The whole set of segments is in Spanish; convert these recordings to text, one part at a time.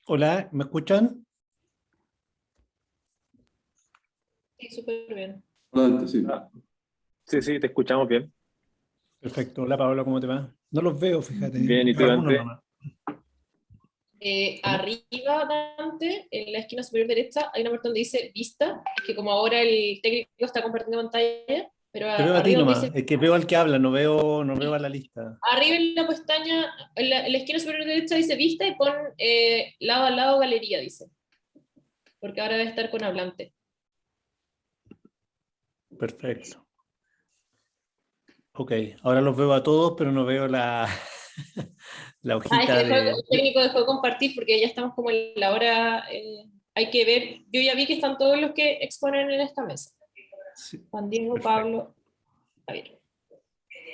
Hola, ¿me escuchan? Sí, súper bien. Adelante, sí. Sí, te escuchamos bien. Perfecto. Hola, Pablo, ¿cómo te va? No los veo, fíjate. Bien, ¿y tú, Veo algunos Dante? nomás. Arriba, Dante, en la esquina superior derecha, hay una parte donde dice vista, que como ahora el técnico está compartiendo pantalla, pero Te veo a ti arriba donde nomás. dice, Es que veo al que habla, no veo a la lista. arriba en la pestaña, en la esquina superior derecha dice vista y pon lado a lado galería, dice. Porque ahora debe estar con hablante. Perfecto. Ok, ahora los veo a todos, pero no veo la, la Ah, es que hojita de... el técnico dejó de compartir porque ya estamos como en la hora, hay que ver, yo ya vi que están todos los que exponen en esta mesa. Sí, Juan Diego, perfecto. Pablo, Javier,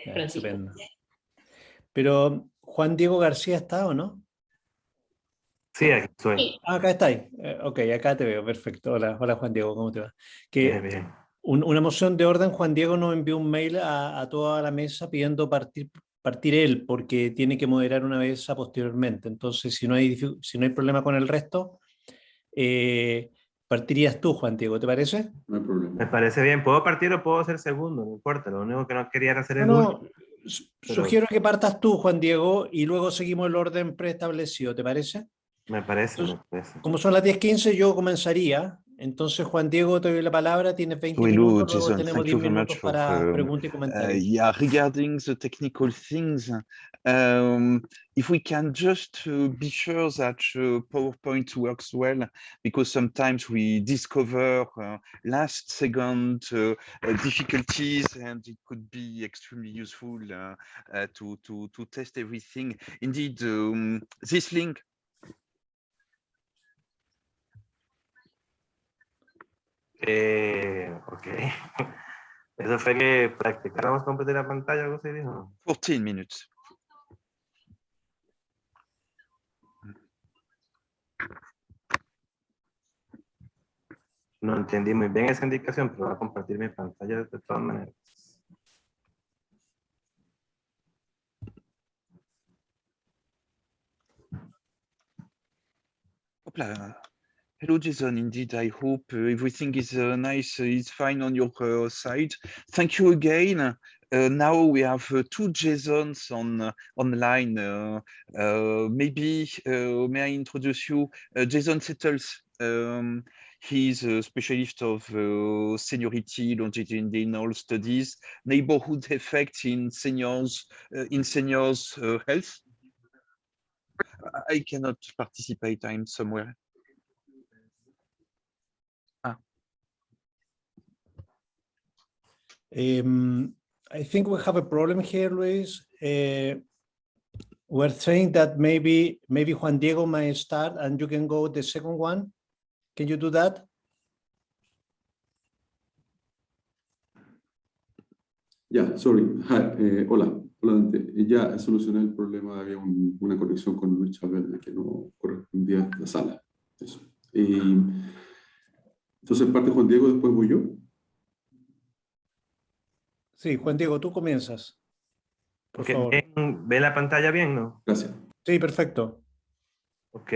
Ya, Francisco. estupendo. Pero Juan Diego García está, ¿o no? Sí, aquí estoy. Sí, Ah, acá está ahí. Ok, acá te veo, perfecto. Hola, hola Juan Diego, ¿cómo te va? Bien, Que bien. una moción de orden, Juan Diego nos envió un mail a toda la mesa pidiendo partir él, porque tiene que moderar una mesa posteriormente. Entonces, si no hay problema con el resto, partirías tú, Juan Diego, ¿te parece? No hay problema. Me parece bien. ¿Puedo partir o puedo ser segundo? No importa. Lo único que no quería era hacer el No, último. Pero sugiero que partas tú, Juan Diego, y luego seguimos el orden preestablecido, ¿te parece? me parece, Entonces, me parece. como son las 10:15, yo comenzaría. Entonces, Juan Diego, te doy la palabra, tienes 20 Hello, minutos, luego Jason. tenemos Thank 10 you very minutos much for para preguntas y comentarios. yeah, regarding the technical things, if we can just be sure that PowerPoint works well, because sometimes we discover last second difficulties, and it could be extremely useful to test everything. Indeed, this link. Ok. Eso fue que practicáramos compartir la pantalla, ¿cómo se dijo? 14 minutes. No entendí muy bien esa indicación, pero voy a compartir mi pantalla de todas maneras. Hopla. Hello, Jason. Indeed, I hope everything is nice, is fine on your side. Thank you again. Now we have two Jasons online. Maybe may I introduce you, Jason Settles. He's a specialist of seniority, longitudinal studies, neighborhood effects in seniors health. I cannot participate. I'm somewhere. I think we have a problem here, Luis. We're saying that maybe Juan Diego might start and you can go the second one. Can you do that? Ya, sorry. Hi, hola, Dante. Ya solucioné el problema, había una conexión con Luis Chávez que no correspondía a la sala. Eso. Entonces parte Juan Diego, después voy yo. Sí, Juan Diego, tú comienzas, por Ok, favor. ¿ve la pantalla bien, no? Gracias. Sí, perfecto. Ok,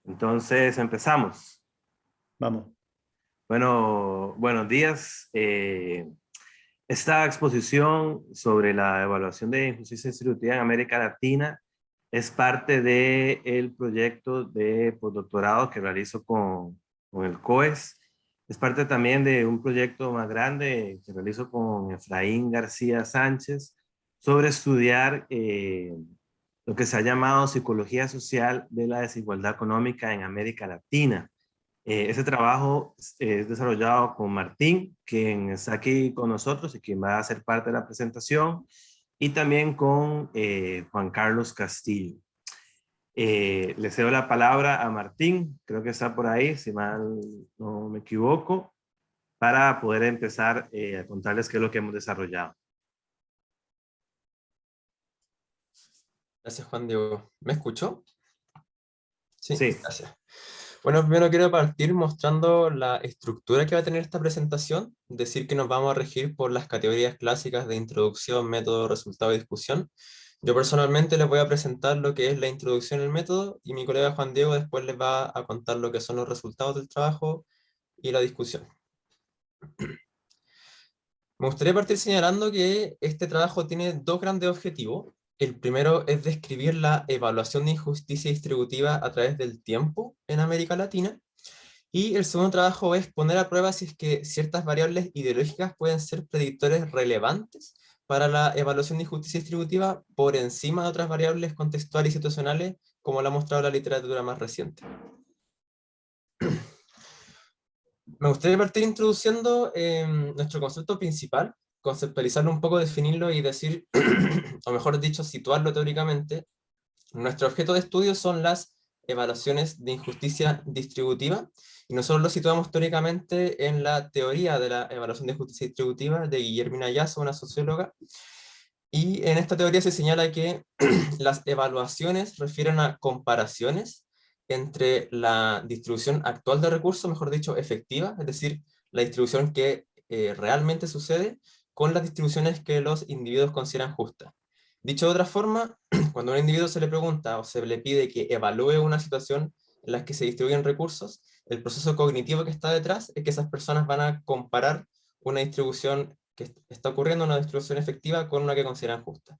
entonces empezamos. Vamos. Bueno, buenos días. Esta exposición sobre la evaluación de injusticia distributiva en América Latina es parte del proyecto de postdoctorado que realizo con el COES. Es parte también de un proyecto más grande que realizo con Efraín García Sánchez sobre estudiar lo que se ha llamado psicología social de la desigualdad económica en América Latina. Ese trabajo es desarrollado con Martín, quien está aquí con nosotros y quien va a ser parte de la presentación, y también con Juan Carlos Castillo. Le cedo la palabra a Martín, creo que está por ahí, si mal no me equivoco, para poder empezar a contarles qué es lo que hemos desarrollado. Gracias, Juan Diego. ¿Me escuchó? Sí, Sí. gracias. Bueno, primero quiero partir mostrando la estructura que va a tener esta presentación, decir que nos vamos a regir por las categorías clásicas de introducción, método, resultado y discusión. Yo personalmente les voy a presentar lo que es la introducción al método y mi colega Juan Diego después les va a contar lo que son los resultados del trabajo y la discusión. Me gustaría partir señalando que este trabajo tiene dos grandes objetivos. El primero es describir la evaluación de injusticia distributiva a través del tiempo en América Latina. Y el segundo trabajo es poner a prueba si es que ciertas variables ideológicas pueden ser predictores relevantes para la evaluación de injusticia distributiva por encima de otras variables contextuales y situacionales, como lo ha mostrado la literatura más reciente. Me gustaría partir introduciendo nuestro concepto principal, conceptualizarlo un poco, definirlo y decir, o mejor dicho, situarlo teóricamente. Nuestro objeto de estudio son las evaluaciones de injusticia distributiva, y nosotros lo situamos teóricamente en la teoría de la evaluación de injusticia distributiva de Guillermina Yasso, una socióloga, y en esta teoría se señala que las evaluaciones refieren a comparaciones entre la distribución actual de recursos, mejor dicho, efectiva, es decir, la distribución que realmente sucede, con las distribuciones que los individuos consideran justas. Dicho de otra forma, cuando a un individuo se le pregunta o se le pide que evalúe una situación en la que se distribuyen recursos, el proceso cognitivo que está detrás es que esas personas van a comparar una distribución que está ocurriendo, una distribución efectiva, con una que consideran justa.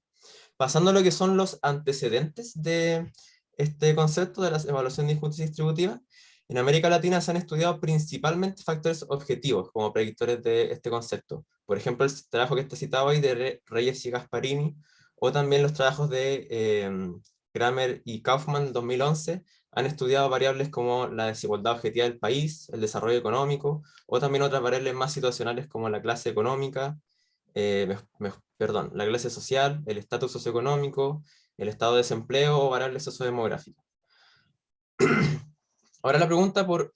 Pasando a lo que son los antecedentes de este concepto de la evaluación de injusticia distributiva, en América Latina se han estudiado principalmente factores objetivos como predictores de este concepto. Por ejemplo, el trabajo que está citado ahí de Reyes y Gasparini, o también los trabajos de Kramer y Kaufman en 2011, han estudiado variables como la desigualdad objetiva del país, el desarrollo económico, o también otras variables más situacionales como la clase económica, la clase social, el estatus socioeconómico, el estado de desempleo o variables sociodemográficas. Ahora la pregunta por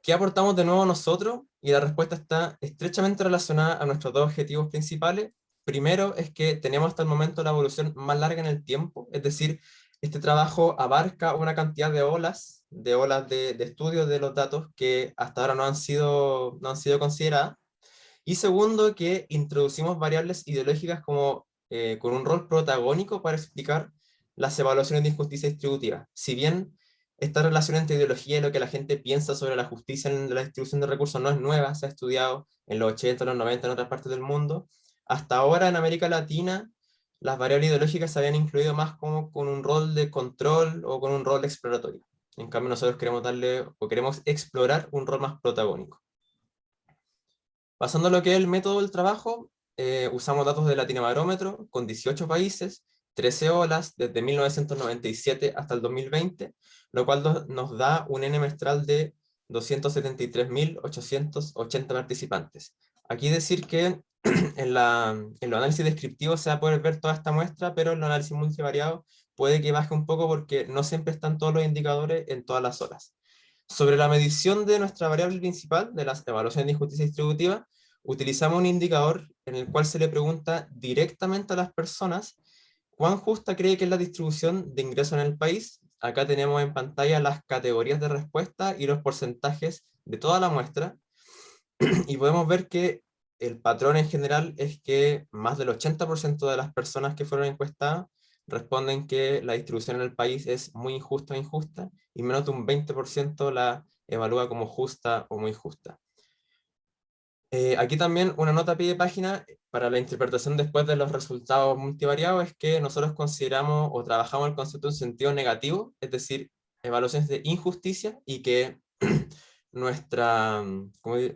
¿qué aportamos de nuevo nosotros? Y la respuesta está estrechamente relacionada a nuestros dos objetivos principales. Primero es que tenemos hasta el momento la evolución más larga en el tiempo, es decir, este trabajo abarca una cantidad de olas de estudio de los datos que hasta ahora no han sido consideradas. Y segundo, que introducimos variables ideológicas como con un rol protagónico para explicar las evaluaciones de injusticia distributiva. Si bien esta relación entre ideología y lo que la gente piensa sobre la justicia en la distribución de recursos no es nueva, se ha estudiado en los 80, los 90 en otras partes del mundo, hasta ahora en América Latina las variables ideológicas se habían incluido más como con un rol de control o con un rol exploratorio. En cambio nosotros queremos explorar un rol más protagónico. Pasando a lo que es el método del trabajo, usamos datos de Latinobarómetro con 18 países, 13 olas, desde 1997 hasta el 2020, lo cual nos da un N mensual de 273.880 participantes. Aquí decir que en los análisis descriptivos se va a poder ver toda esta muestra, pero en los análisis multivariados puede que baje un poco porque no siempre están todos los indicadores en todas las olas. Sobre la medición de nuestra variable principal, de las evaluaciones de injusticia distributiva, utilizamos un indicador en el cual se le pregunta directamente a las personas cuán justa cree que es la distribución de ingresos en el país, acá tenemos en pantalla las categorías de respuesta y los porcentajes de toda la muestra, y podemos ver que el patrón en general es que más del 80% de las personas que fueron encuestadas responden que la distribución en el país es muy injusta o injusta, y menos de un 20% la evalúa como justa o muy justa. Aquí también una nota a pie de página para la interpretación después de los resultados multivariados es que nosotros consideramos o trabajamos el concepto en sentido negativo, es decir, evaluaciones de injusticia, y que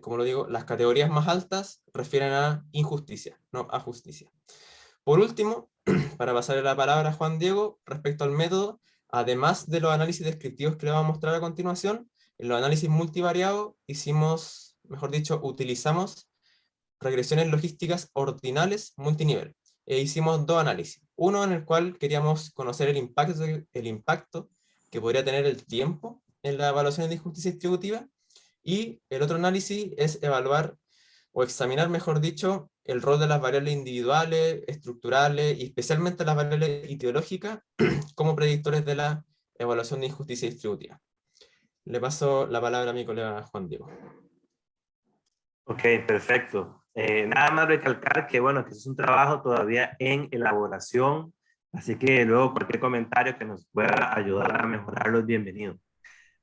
como lo digo, las categorías más altas refieren a injusticia, no a justicia. Por último, para pasarle la palabra a Juan Diego, respecto al método, además de los análisis descriptivos que le vamos a mostrar a continuación, en los análisis multivariados utilizamos regresiones logísticas ordinales multinivel. Hicimos dos análisis. Uno en el cual queríamos conocer el impacto que podría tener el tiempo en la evaluación de injusticia distributiva, y el otro análisis es evaluar o examinar, mejor dicho, el rol de las variables individuales, estructurales y especialmente las variables ideológicas como predictores de la evaluación de injusticia distributiva. Le paso la palabra a mi colega Juan Diego. Ok, perfecto. Nada más recalcar que, bueno, que es un trabajo todavía en elaboración, así que luego cualquier comentario que nos pueda ayudar a mejorarlo es bienvenido.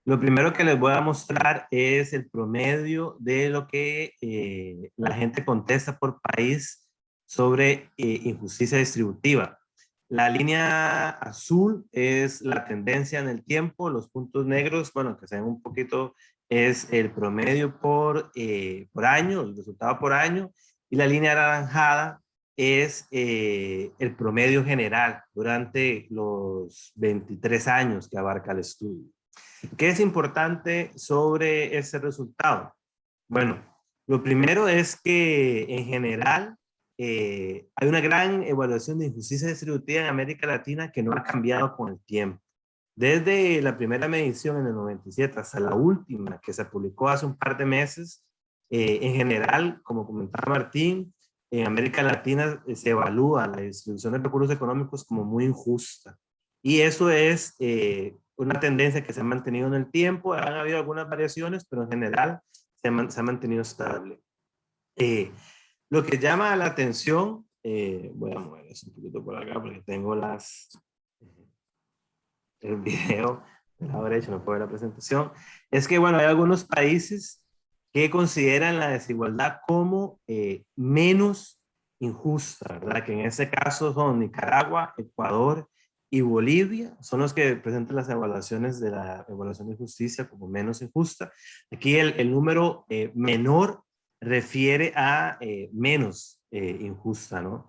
Lo primero que les voy a mostrar es el promedio de lo que la gente contesta por país sobre injusticia distributiva. La línea azul es la tendencia en el tiempo, los puntos negros, bueno, que se ven un poquito, es el promedio por año, el resultado por año, y la línea anaranjada es el promedio general durante los 23 años que abarca el estudio. ¿Qué es importante sobre ese resultado? Bueno, lo primero es que en general hay una gran evaluación de injusticia distributiva en América Latina que no ha cambiado con el tiempo. Desde la primera medición en el 97 hasta la última que se publicó hace un par de meses, en general, como comentaba Martín, en América Latina se evalúa la distribución de recursos económicos como muy injusta. Y eso es una tendencia que se ha mantenido en el tiempo. Han habido algunas variaciones, pero en general se ha mantenido estable. Lo que llama la atención, voy a mover eso un poquito por acá porque tengo el video de la derecha, no puedo ver la presentación, es que, bueno, hay algunos países que consideran la desigualdad como menos injusta, ¿verdad? Que en este caso son Nicaragua, Ecuador y Bolivia, son los que presentan las evaluaciones de la evaluación de justicia como menos injusta. Aquí el número menor refiere a menos injusta, ¿no?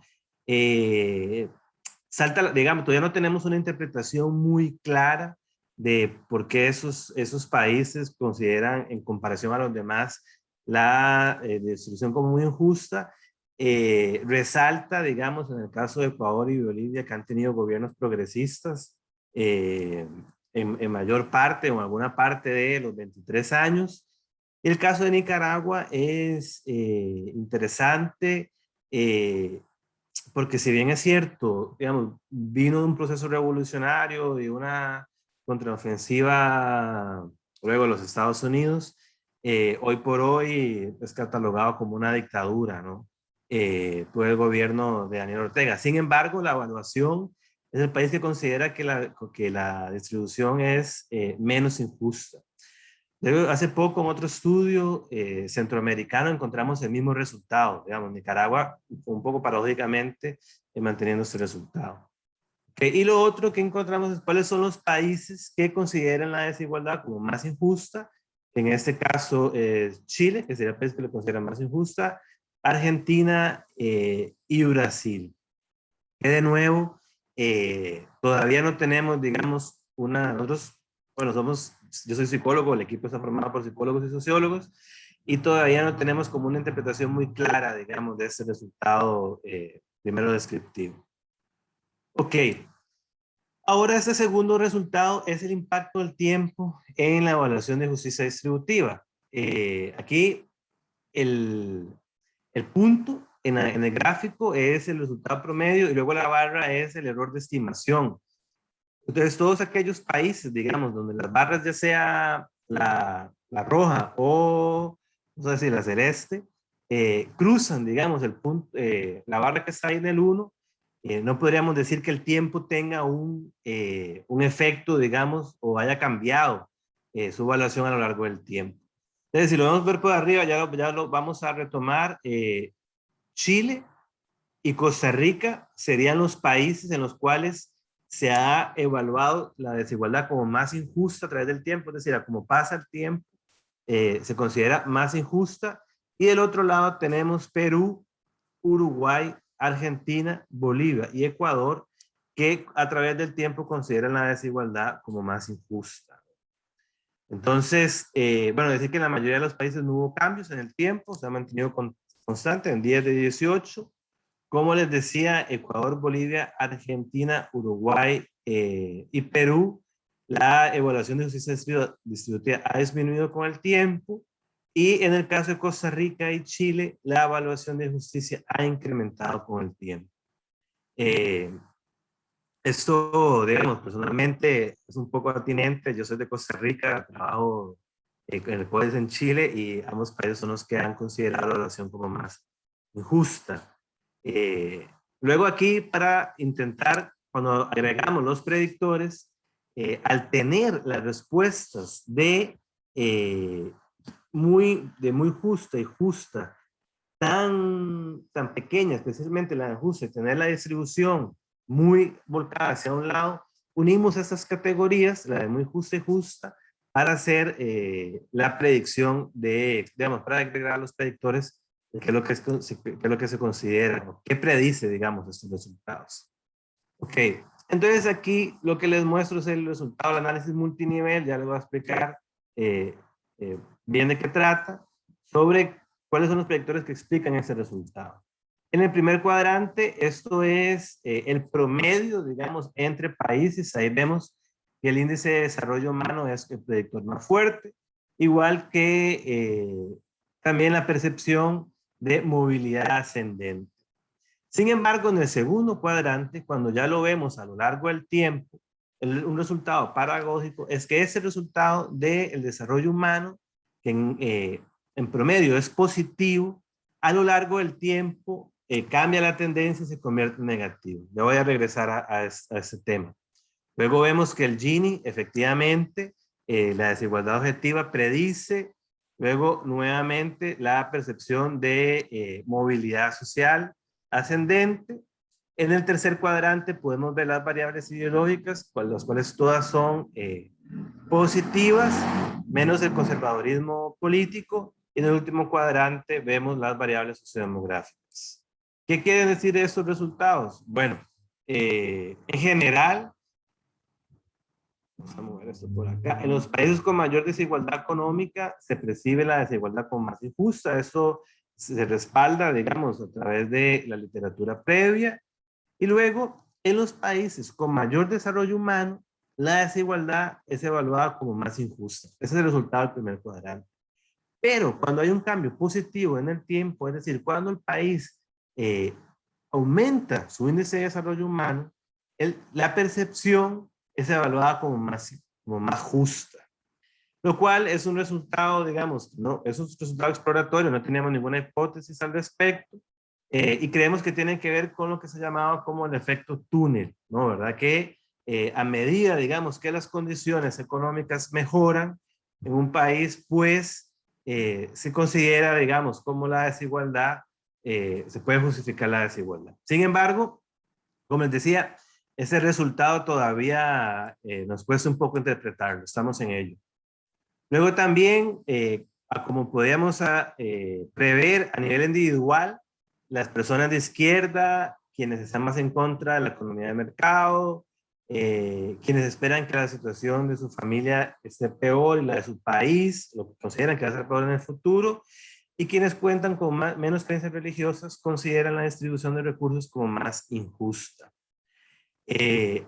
Digamos, todavía no tenemos una interpretación muy clara de por qué esos países consideran en comparación a los demás la distribución como muy injusta. Resalta, digamos, en el caso de Ecuador y Bolivia, que han tenido gobiernos progresistas en mayor parte o en alguna parte de los 23 años. El caso de Nicaragua es interesante porque si bien es cierto, digamos, vino de un proceso revolucionario, de una contraofensiva luego de los Estados Unidos, hoy por hoy es catalogado como una dictadura, ¿no? Por el gobierno de Daniel Ortega. Sin embargo, la evaluación es el país que considera que la distribución es menos injusta. Hace poco en otro estudio centroamericano encontramos el mismo resultado. Digamos, Nicaragua, un poco paradójicamente, manteniendo ese resultado. Okay. Y lo otro que encontramos es cuáles son los países que consideran la desigualdad como más injusta. En este caso, Chile, que sería el país que lo considera más injusta, Argentina y Brasil. Que de nuevo, todavía no tenemos, digamos, nosotros, bueno, yo soy psicólogo, el equipo está formado por psicólogos y sociólogos, y todavía no tenemos como una interpretación muy clara, digamos, de ese resultado primero descriptivo. Ok. Ahora este segundo resultado es el impacto del tiempo en la evaluación de justicia distributiva. Aquí el punto en el gráfico es el resultado promedio y luego la barra es el error de estimación. Entonces, todos aquellos países, digamos, donde las barras ya sea la roja o, vamos a decir, la celeste, cruzan, digamos, el punto, la barra que está ahí en el 1, no podríamos decir que el tiempo tenga un efecto, digamos, o haya cambiado su evaluación a lo largo del tiempo. Entonces, si lo vamos a ver por arriba, ya lo vamos a retomar. Chile y Costa Rica serían los países en los cuales se ha evaluado la desigualdad como más injusta a través del tiempo, es decir, a como pasa el tiempo, se considera más injusta. Y del otro lado tenemos Perú, Uruguay, Argentina, Bolivia y Ecuador, que a través del tiempo consideran la desigualdad como más injusta. Entonces, bueno, decir que en la mayoría de los países no hubo cambios en el tiempo, se ha mantenido constante en 10 de 18. Como les decía, Ecuador, Bolivia, Argentina, Uruguay y Perú, la evaluación de justicia distributiva ha disminuido con el tiempo. Y en el caso de Costa Rica y Chile, la evaluación de justicia ha incrementado con el tiempo. Esto, digamos, personalmente es un poco atinente. Yo soy de Costa Rica, trabajo en el COES en Chile y ambos países son los que han considerado la evaluación como más injusta. Luego aquí, para intentar, cuando agregamos los predictores, al tener las respuestas de muy justa y justa, tan pequeña, especialmente la de justa, y tener la distribución muy volcada hacia un lado, unimos estas categorías, la de muy justa y justa, para hacer la predicción de, digamos, para agregar los predictores de qué es lo que se considera, qué predice, digamos, estos resultados. Ok, entonces aquí lo que les muestro es el resultado del análisis multinivel, ya les voy a explicar bien de qué trata, sobre cuáles son los predictores que explican ese resultado. En el primer cuadrante, esto es el promedio, digamos, entre países. Ahí vemos que el índice de desarrollo humano es el predictor más fuerte, igual que también la percepción de movilidad ascendente. Sin embargo, en el segundo cuadrante, cuando ya lo vemos a lo largo del tiempo, un resultado paradójico es que ese resultado del desarrollo humano, que en promedio es positivo, a lo largo del tiempo cambia la tendencia y se convierte en negativo. Ya voy a regresar a ese tema. Luego vemos que el Gini, efectivamente, la desigualdad objetiva predice, luego nuevamente la percepción de movilidad social ascendente. En el tercer cuadrante podemos ver las variables ideológicas, las cuales todas son positivas, menos el conservadurismo político. Y en el último cuadrante vemos las variables sociodemográficas. ¿Qué quieren decir estos resultados? Bueno, en general, vamos a mover esto por acá. En los países con mayor desigualdad económica se percibe la desigualdad como más injusta. Eso se respalda, digamos, a través de la literatura previa. Y luego, en los países con mayor desarrollo humano, la desigualdad es evaluada como más injusta. Ese es el resultado del primer cuadrante. Pero cuando hay un cambio positivo en el tiempo, es decir, cuando el país aumenta su índice de desarrollo humano, la percepción es evaluada como más justa. Lo cual es un resultado, digamos, no, es un resultado exploratorio, no teníamos ninguna hipótesis al respecto, y creemos que tiene que ver con lo que se llamaba como el efecto túnel, ¿no? ¿Verdad? Que a medida, digamos, que las condiciones económicas mejoran en un país, pues se considera, digamos, como la desigualdad, se puede justificar la desigualdad. Sin embargo, como les decía, ese resultado todavía nos cuesta un poco interpretarlo, estamos en ello. Luego también, como podíamos prever a nivel individual, las personas de izquierda, quienes están más en contra de la economía de mercado, quienes esperan que la situación de su familia esté peor y la de su país, lo que consideran que va a ser peor en el futuro, y quienes cuentan con menos creencias religiosas consideran la distribución de recursos como más injusta.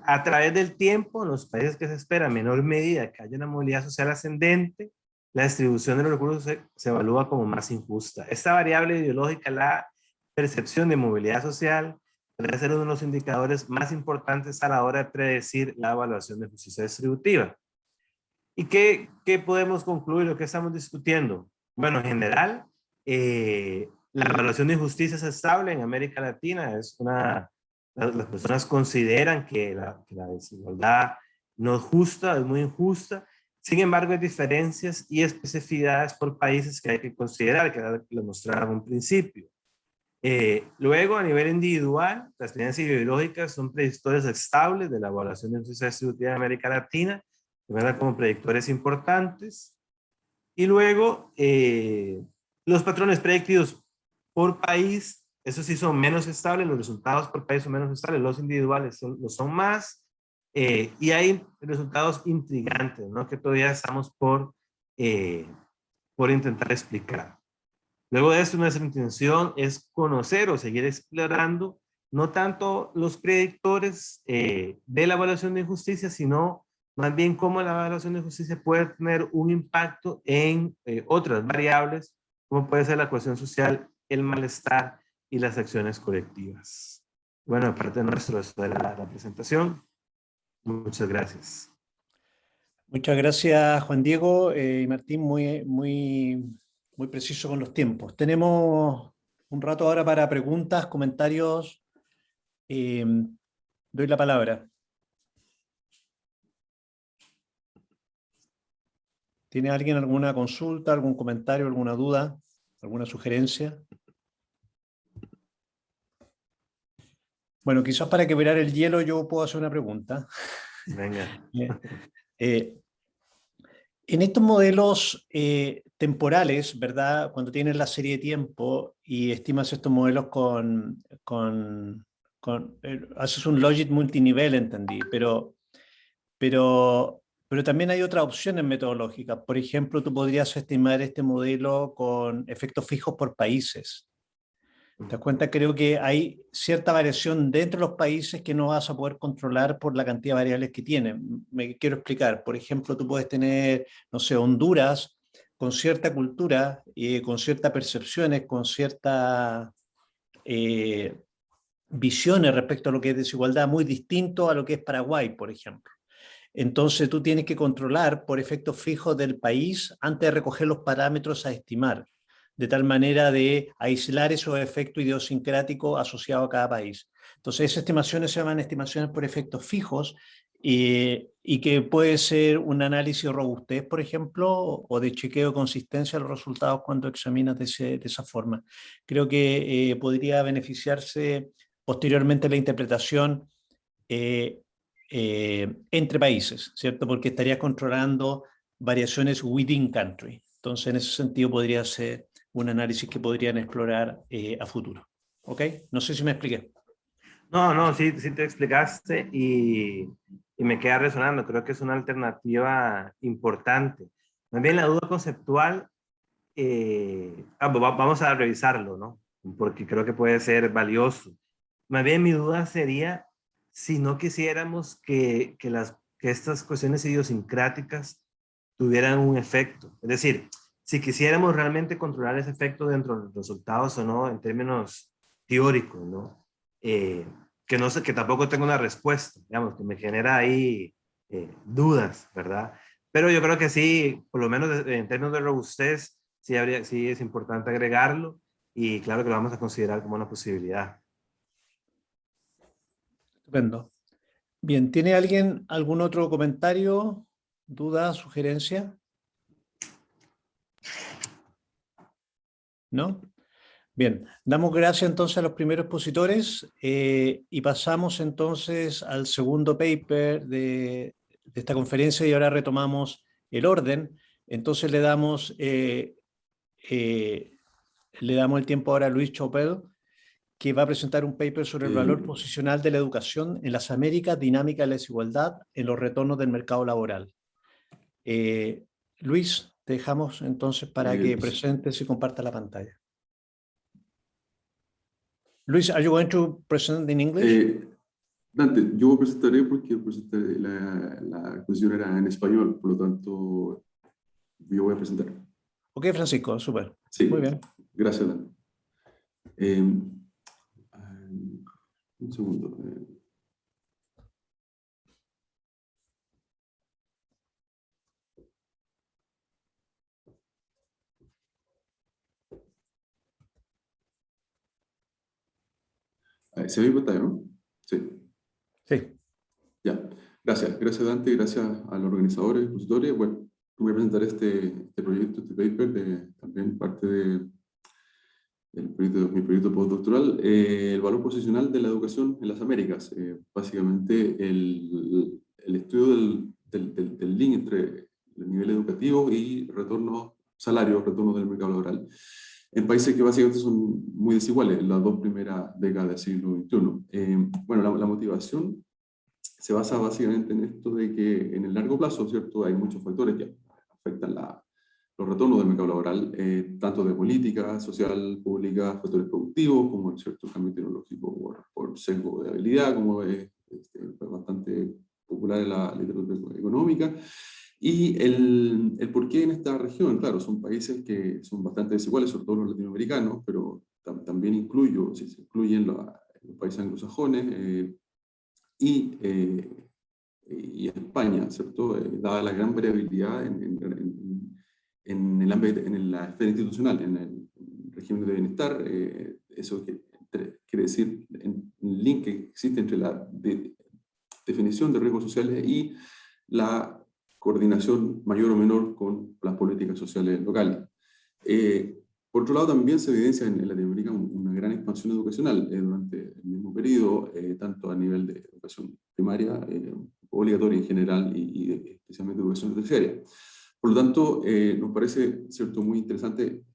A través del tiempo, en los países que se espera en menor medida que haya una movilidad social ascendente, la distribución de los recursos se evalúa como más injusta. Esta variable ideológica, la percepción de movilidad social, debe ser uno de los indicadores más importantes a la hora de predecir la evaluación de justicia distributiva. ¿Y qué podemos concluir o qué estamos discutiendo? Bueno, en general, la evaluación de injusticia es estable en América Latina. Las personas consideran que la desigualdad no es justa, es muy injusta. Sin embargo, hay diferencias y especificidades por países que hay que considerar, que lo mostraron en un principio. Luego, a nivel individual, las tendencias ideológicas son predictores estables de la evaluación de justicia distributiva en América Latina, como predictores importantes. Y luego, los patrones predictivos por país, esos sí son menos estables, los resultados por país son menos estables, los individuales lo son más, y hay resultados intrigantes, ¿no? Que todavía estamos por intentar explicar. Luego de esto, nuestra intención es conocer o seguir explorando no tanto los predictores de la evaluación de injusticia, sino más bien cómo la evaluación de justicia puede tener un impacto en otras variables, como puede ser la cohesión social, el malestar y las acciones colectivas. Bueno, de parte nuestra, eso era la presentación. Muchas gracias. Muchas gracias, Juan Diego y Martín, muy preciso con los tiempos. Tenemos un rato ahora para preguntas, comentarios. Doy la palabra. ¿Tiene alguien alguna consulta, algún comentario, alguna duda, alguna sugerencia? Bueno, quizás para quebrar el hielo yo puedo hacer una pregunta. Venga. En estos modelos temporales, ¿verdad? Cuando tienes la serie de tiempo y estimas estos modelos haces un logit multinivel, entendí, pero también hay otras opciones metodológicas. Por ejemplo, tú podrías estimar este modelo con efectos fijos por países. ¿Te das cuenta? Creo que hay cierta variación dentro de los países que no vas a poder controlar por la cantidad de variables que tienen. Me quiero explicar. Por ejemplo, tú puedes tener, no sé, Honduras con cierta cultura, con ciertas percepciones, con ciertas visiones respecto a lo que es desigualdad, muy distinto a lo que es Paraguay, por ejemplo. Entonces tú tienes que controlar por efectos fijos del país antes de recoger los parámetros a estimar, de tal manera de aislar esos efectos idiosincráticos asociados a cada país. Entonces esas estimaciones se llaman estimaciones por efectos fijos y que puede ser un análisis de robustez, por ejemplo, o de chequeo de consistencia de los resultados cuando examinas de esa forma. Creo que podría beneficiarse posteriormente la interpretación entre países, ¿cierto? Porque estarías controlando variaciones within country. Entonces, en ese sentido podría ser un análisis que podrían explorar a futuro. ¿Ok? No sé si me expliqué. No, sí te explicaste y me queda resonando. Creo que es una alternativa importante. Más bien la duda conceptual, vamos a revisarlo, ¿no? Porque creo que puede ser valioso. Más bien mi duda sería si no quisiéramos que estas cuestiones idiosincráticas tuvieran un efecto. Es decir, si quisiéramos realmente controlar ese efecto dentro de los resultados o no, en términos teóricos, ¿no? Que tampoco tengo una respuesta, digamos, que me genera ahí dudas, ¿verdad? Pero yo creo que sí, por lo menos en términos de robustez, sí es importante agregarlo y claro que lo vamos a considerar como una posibilidad. Estupendo. Bien, ¿tiene alguien algún otro comentario, duda, sugerencia? ¿No? Bien, damos gracias entonces a los primeros expositores y pasamos entonces al segundo paper de esta conferencia y ahora retomamos el orden. Entonces le damos el tiempo ahora a Luis Chaupel, que va a presentar un paper sobre el valor posicional de la educación en las Américas, dinámica de la desigualdad en los retornos del mercado laboral. Luis, te dejamos entonces para que presentes y compartas la pantalla. Luis, are you going to present in English? Dante, yo presentaré porque la cuestión era en español, por lo tanto, yo voy a presentar. Ok, Francisco, súper. Sí, muy bien. Gracias, Dante. Un segundo. ¿Se ve en pantalla, no? Sí. Sí. Ya. Gracias Dante, gracias a los organizadores, expositores. Bueno, voy a presentar este proyecto, este paper, también parte de mi proyecto postdoctoral, el valor posicional de la educación en las Américas. Básicamente el estudio del link entre el nivel educativo y salarios, retornos del mercado laboral, en países que básicamente son muy desiguales, en las 2 primeras décadas del siglo XXI. Bueno, la motivación se basa básicamente en esto de que en el largo plazo, ¿cierto?, hay muchos factores que afectan los retornos del mercado laboral, tanto de política social, pública, factores productivos, como cierto cambio tecnológico por sesgo de habilidad, como es bastante popular en la literatura económica. Y el por qué en esta región, claro, son países que son bastante desiguales, sobre todo los latinoamericanos, pero también se incluyen los países anglosajones y España, ¿cierto? Dada la gran variabilidad en la esfera institucional, en el régimen de bienestar, eso quiere decir el link que existe entre la definición de riesgos sociales y la coordinación mayor o menor con las políticas sociales locales. Por otro lado, también se evidencia en Latinoamérica una gran expansión educacional durante el mismo periodo, tanto a nivel de educación primaria, obligatoria en general, y especialmente educación terciaria. Por lo tanto, nos parece, ¿cierto?, muy interesante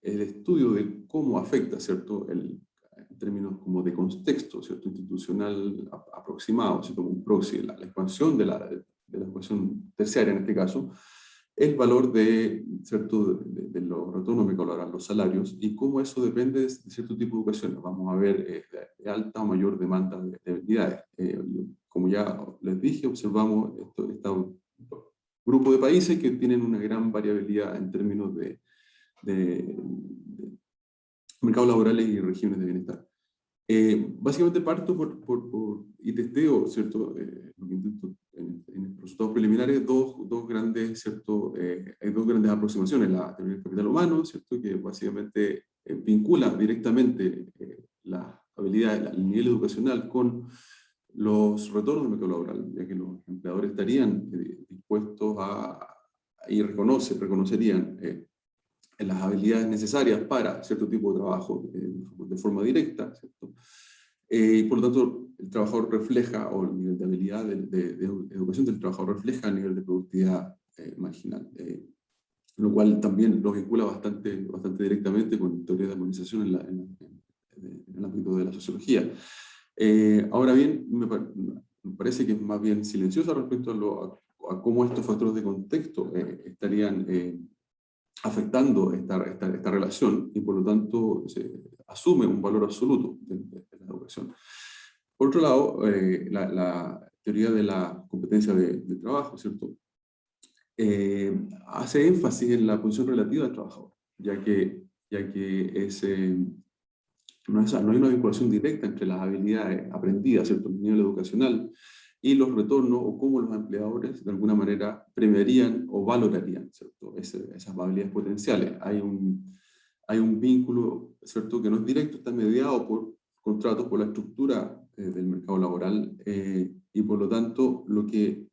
el estudio de cómo afecta, ¿cierto?, en términos como de contexto, ¿cierto?, institucional aproximado, ¿cierto?, como un proxy, la expansión de la educación terciaria en este caso, el valor ¿cierto?, de los retornos laborales, los salarios, y cómo eso depende de cierto tipo de educación. Vamos a ver de alta o mayor demanda de habilidades. Como ya les dije, observamos este grupo de países que tienen una gran variabilidad en términos de mercados laborales y regímenes de bienestar. Básicamente parto y testeo, ¿cierto?, lo que intento en los resultados preliminares, dos grandes, ¿cierto?, hay dos grandes aproximaciones: la teoría del capital humano, ¿cierto?, que básicamente vincula directamente las habilidades, el nivel educacional con los retornos del mercado laboral, ya que los empleadores estarían dispuestos y reconocerían las habilidades necesarias para cierto tipo de trabajo de forma directa, ¿cierto? Y por lo tanto, el trabajador refleja, o el nivel de habilidad de educación del trabajador refleja el nivel de productividad marginal, lo cual también lo vincula bastante directamente con teoría de armonización en el ámbito de la sociología. Ahora bien, me parece que es más bien silenciosa respecto a cómo estos factores de contexto estarían afectando esta relación, y por lo tanto se asume un valor absoluto de la educación. Por otro lado, la teoría de la competencia de trabajo, ¿cierto?, hace énfasis en la posición relativa del trabajador, ya que no hay una vinculación directa entre las habilidades aprendidas, ¿cierto?, el nivel educacional, y los retornos, o cómo los empleadores de alguna manera premiarían o valorarían, ¿cierto?, esas habilidades potenciales. Hay un vínculo, ¿cierto?, que no es directo, está mediado por contratos, por la estructura del mercado laboral, y por lo tanto lo que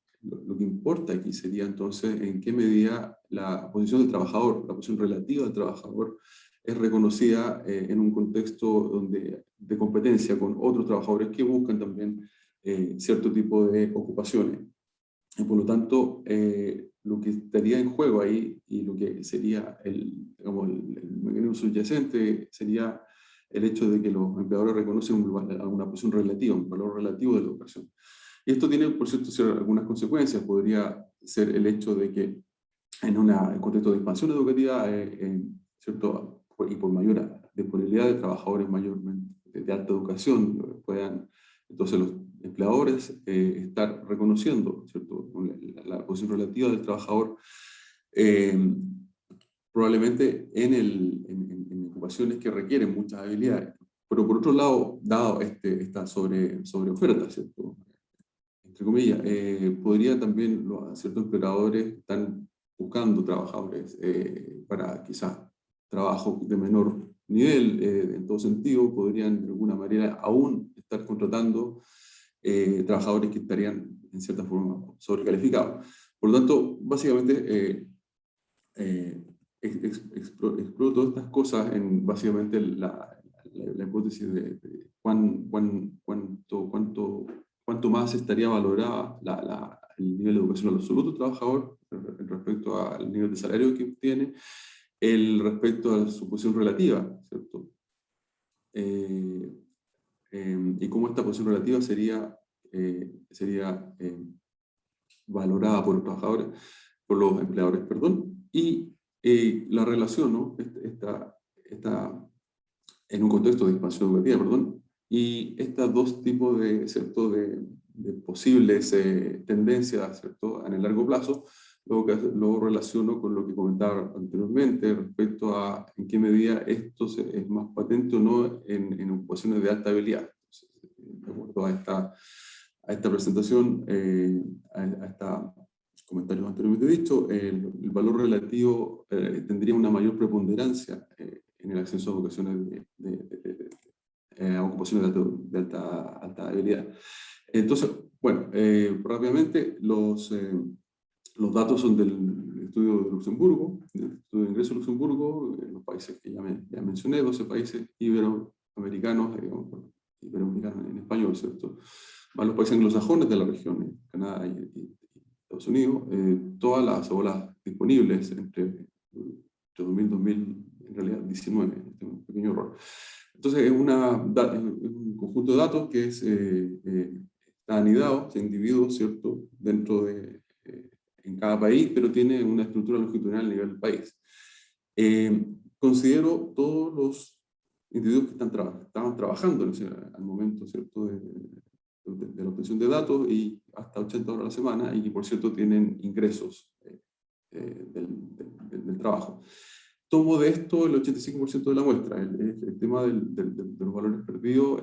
importa aquí sería entonces en qué medida la posición del trabajador, la posición relativa del trabajador, es reconocida en un contexto de competencia con otros trabajadores que buscan también cierto tipo de ocupaciones. Y por lo tanto, lo que estaría en juego ahí, y lo que sería el mecanismo subyacente, sería el hecho de que los empleadores reconocen una posición relativa, un valor relativo de la educación. Y esto tiene, por cierto, algunas consecuencias. Podría ser el hecho de que en un contexto de expansión educativa, ¿cierto?, y por mayor disponibilidad de trabajadores mayormente de alta educación, puedan entonces los empleadores estar reconociendo, ¿cierto?, la posición relativa del trabajador, probablemente en ocupaciones que requieren muchas habilidades. pero por otro lado, dado esta sobre oferta, ¿cierto? Entre comillas, podría también ciertos empleadores están buscando trabajadores para quizás trabajo de menor nivel, en todo sentido, podrían de alguna manera aún estar contratando trabajadores que estarían en cierta forma sobrecalificados. Por lo tanto, básicamente exploro todas estas cosas en básicamente la hipótesis de cuánto más estaría valorada el nivel de educación al absoluto trabajador respecto al nivel de salario que obtiene, respecto a su posición relativa, ¿cierto? Y cómo esta posición relativa sería valorada por los trabajadores, por los empleadores, perdón, y la relación, ¿no? En un contexto de expansión educativa, perdón, y estos dos tipos ¿cierto? de posibles tendencias, ¿cierto? En el largo plazo, luego relaciono con lo que comentaba anteriormente respecto a en qué medida esto es más patente o no en ocupaciones de alta habilidad. Entonces, de acuerdo a esta presentación, a estos comentarios anteriormente dicho, el valor relativo tendría una mayor preponderancia en el acceso a ocupaciones ocupaciones de alta habilidad. Entonces, bueno, rápidamente los datos son del estudio de Luxemburgo, del estudio de ingreso de Luxemburgo, los países que ya mencioné, 12 países iberoamericanos, iberoamericanos en español, ¿cierto? Más los países anglosajones de la región, Canadá y Estados Unidos, todas las olas disponibles entre 2000 y 2000, en realidad 19, este es un pequeño error. Entonces es un conjunto de datos que está anidado, se individuos, ¿cierto?, en cada país, pero tiene una estructura longitudinal a nivel del país. Considero todos los individuos que estaban trabajando al momento, ¿cierto?, de la obtención de datos y hasta 80 horas a la semana, y que por cierto tienen ingresos del trabajo. Tomo de esto el 85% de la muestra. El tema de los valores perdidos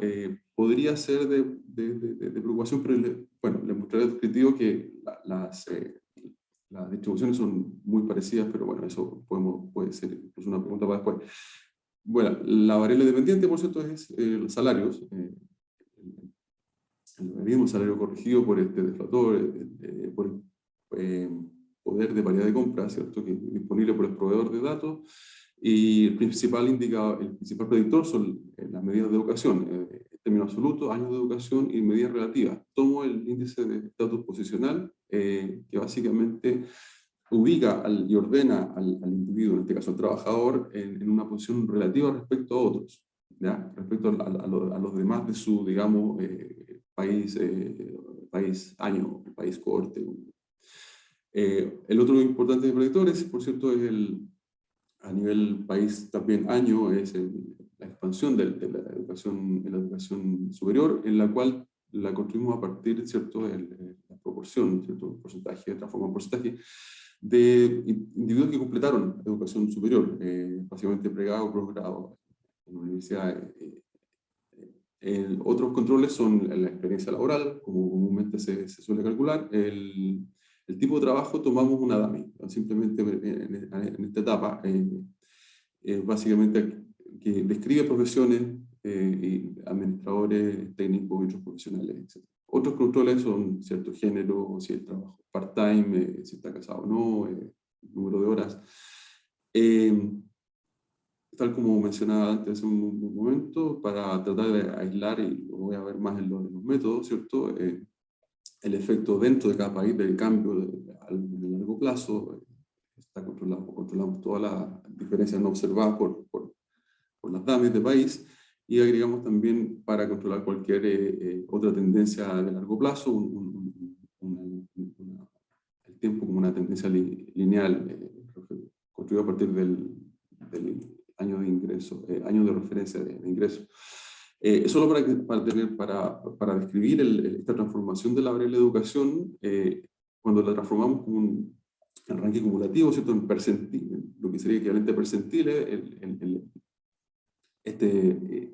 podría ser de preocupación, pero bueno, les mostraré el descriptivo que las distribuciones son muy parecidas, pero bueno, eso puede ser incluso una pregunta para después. Bueno, la variable dependiente, por cierto, es los salarios. El logaritmo, salario corregido por este deflator, por poder de paridad de compra, ¿cierto?, que es disponible por el proveedor de datos, y el principal predictor son las medidas de educación, en términos absolutos, años de educación y medidas relativas. Tomo el índice de estatus posicional, que básicamente ubica y ordena al individuo, en este caso al trabajador, en una posición relativa respecto a otros, ¿ya? Respecto a los demás de su, digamos, país año, país cohorte. El otro importante predictor es, por cierto, a nivel país también año, es la expansión de la educación superior, en la cual la construimos a partir, ¿cierto?, de la proporción, ¿cierto?, porcentaje, transforma en porcentaje, de individuos que completaron educación superior, básicamente pregrado o posgrado en universidades. Otros controles son la experiencia laboral, como comúnmente se suele calcular. El tipo de trabajo, tomamos una DAMI, simplemente en esta etapa, básicamente que describe profesiones, y administradores, técnicos y otros profesionales, etc. Otros controles son cierto género, si el trabajo part-time, si está casado o no, número de horas. Tal como mencionaba antes hace un momento, para tratar de aislar, y lo voy a ver más en los métodos, ¿cierto?, el efecto dentro de cada país del cambio en el largo plazo está controlado. Controlamos todas las diferencias no observadas por las DAMIs de país, y agregamos también, para controlar cualquier otra tendencia de largo plazo, el tiempo como una tendencia lineal, construido a partir del año de ingreso, año de referencia de ingreso. Solo para describir esta transformación de la variable de educación, cuando la transformamos como un ranking cumulativo, ¿cierto?, en percentiles, lo que sería equivalente a percentiles,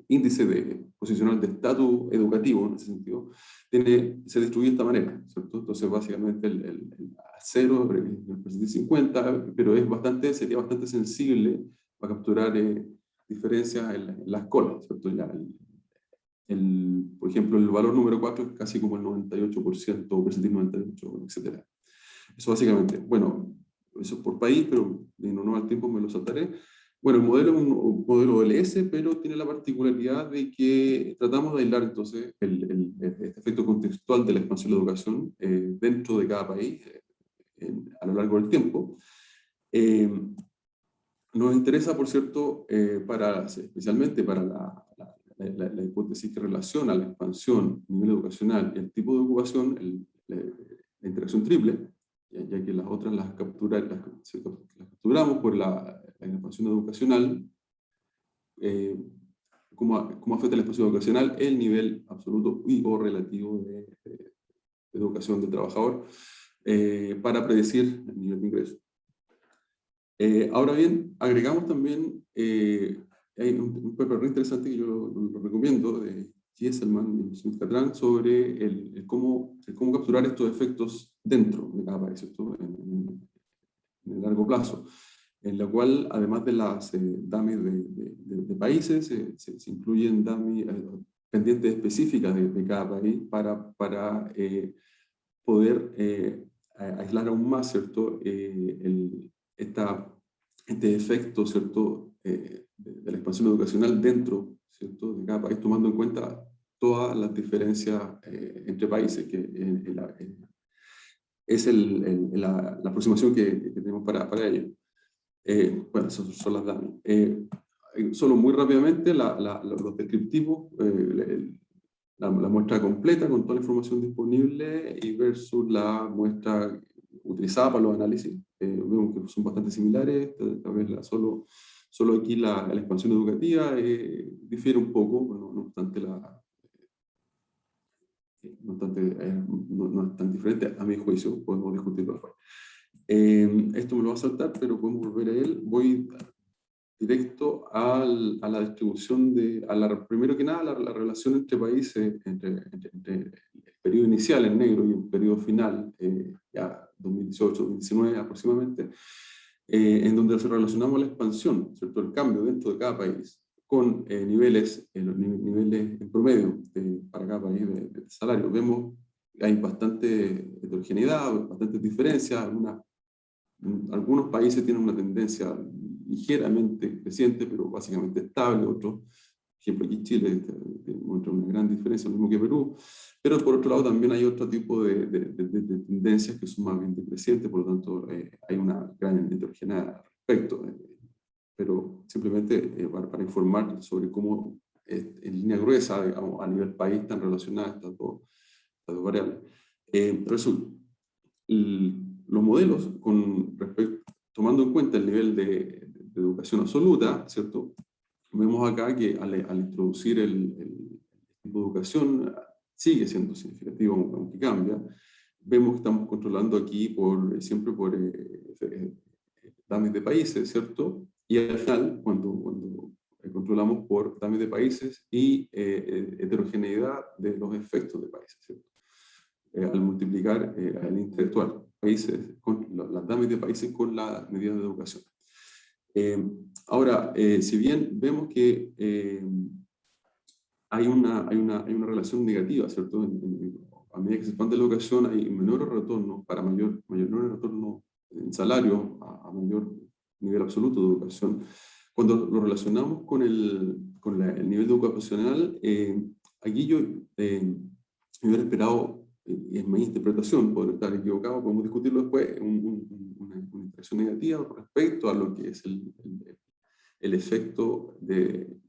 índice posicional de estatus educativo, en ese sentido, se distribuye de esta manera, ¿cierto? Entonces, básicamente, el 0, el 50, pero sería bastante sensible para capturar diferencias en las colas, ¿cierto? Por ejemplo, el valor número 4 es casi como el 98%, o percentil 98, etc. Eso básicamente, bueno, eso es por país, pero en honor al tiempo me lo saltaré. Bueno, el modelo es un modelo LS, pero tiene la particularidad de que tratamos de aislar entonces este efecto contextual de la expansión de la educación dentro de cada país a lo largo del tiempo. Nos interesa, por cierto, especialmente para la hipótesis que relaciona la expansión a nivel educacional y el tipo de ocupación, la interacción triple, ya que las otras las capturamos por la expansión educacional, cómo afecta la expansión educacional el nivel absoluto y o relativo de educación del trabajador para predecir el nivel de ingreso. Ahora bien, agregamos también, hay un paper muy interesante que yo lo recomiendo, de Gieselman y Smith-Catran, sobre cómo capturar estos efectos dentro de cada país, ¿cierto? En el largo plazo, en la cual, además de las dummies de países, se incluyen dummies pendientes específicas de cada país para poder aislar aún más, ¿cierto? Este efecto, ¿cierto? De la expansión educacional dentro, ¿cierto? De cada país, tomando en cuenta todas las diferencias entre países, que es la aproximación que tenemos para ello. Bueno, esas son las dummies. Solo muy rápidamente, los descriptivos, la muestra completa con toda la información disponible y versus la muestra utilizada para los análisis. Vemos que son bastante similares, tal vez solo aquí la expansión educativa difiere un poco, no obstante no es tan diferente a mi juicio, podemos discutirlo después. Esto me lo va a saltar, pero podemos volver a él. Voy directo a la distribución primero que nada, la relación entre países, entre el periodo inicial en negro y el periodo final, ya 2018-2019 aproximadamente, en donde relacionamos la expansión, ¿cierto? El cambio dentro de cada país, con niveles en promedio para cada país de salario. Vemos que hay bastante heterogeneidad, bastantes diferencias. Algunos países tienen una tendencia ligeramente creciente, pero básicamente estable. Otros, por ejemplo, aquí Chile muestra una gran diferencia, lo mismo que Perú. Pero por otro lado también hay otro tipo de tendencias que son más bien decrecientes, por lo tanto hay una gran heterogeneidad al respecto. Pero simplemente para informar sobre cómo en línea gruesa, digamos, a nivel país están relacionadas estas dos variables. Los modelos, tomando en cuenta el nivel de educación absoluta, ¿cierto? Vemos acá que al introducir el tipo de educación sigue siendo significativo, aunque cambia. Vemos que estamos controlando aquí siempre por dummies de países, ¿cierto? Y al final, cuando controlamos por dummies de países y heterogeneidad de los efectos de países, ¿cierto? Al multiplicar el intelectual países, con las dummies de países con las medidas de educación. Ahora, si bien vemos que hay una relación negativa, ¿cierto? A medida que se expande la educación hay menores retornos, para mayor retorno en salario, a mayor nivel absoluto de educación. Cuando lo relacionamos con el nivel educacional, aquí yo hubiera esperado, y es mi interpretación, podría estar equivocado, podemos discutirlo después, una interacción negativa respecto a lo que es el efecto del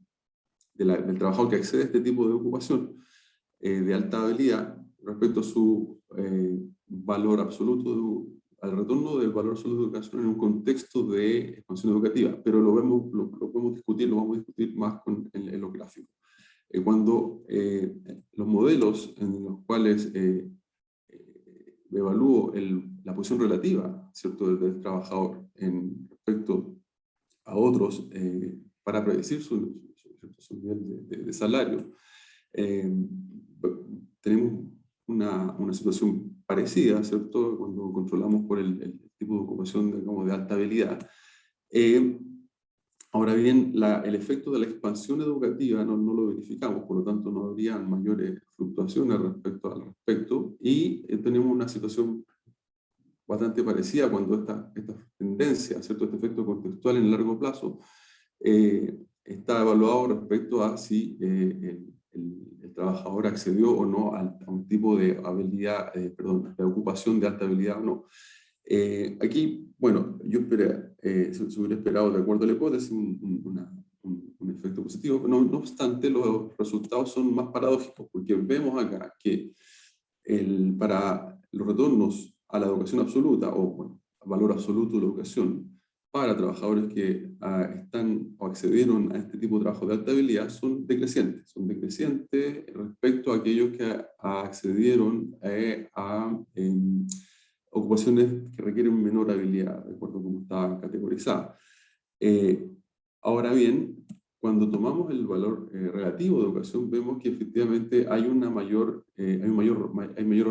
trabajador que accede a este tipo de ocupación de alta habilidad respecto a su valor absoluto, al retorno del valor absoluto de educación en un contexto de expansión educativa, pero lo vamos a discutir más en los gráficos. Cuando los modelos en los cuales evalúo la posición relativa, ¿cierto?, del trabajador respecto a otros para predecir su su nivel de salario. Tenemos una situación parecida, ¿cierto?, cuando controlamos por el tipo de ocupación, digamos, de alta habilidad. Ahora bien, el efecto de la expansión educativa no lo verificamos, por lo tanto no habría mayores fluctuaciones respecto, y tenemos una situación bastante parecida cuando esta tendencia, ¿cierto?, este efecto contextual en el largo plazo, está evaluado respecto a si el trabajador accedió o no a un tipo de habilidad, de ocupación de alta habilidad o no. Aquí, bueno, yo se hubiera esperado, de acuerdo a la hipótesis, un efecto positivo, no obstante, los resultados son más paradójicos, porque vemos acá que para los retornos a la educación absoluta, o bueno, valor absoluto de la educación, para trabajadores que están o accedieron a este tipo de trabajo de alta habilidad, son decrecientes respecto a aquellos que accedieron a ocupaciones que requieren menor habilidad, de acuerdo a cómo está categorizada. Ahora bien, cuando tomamos el valor relativo de educación, vemos que efectivamente hay mayores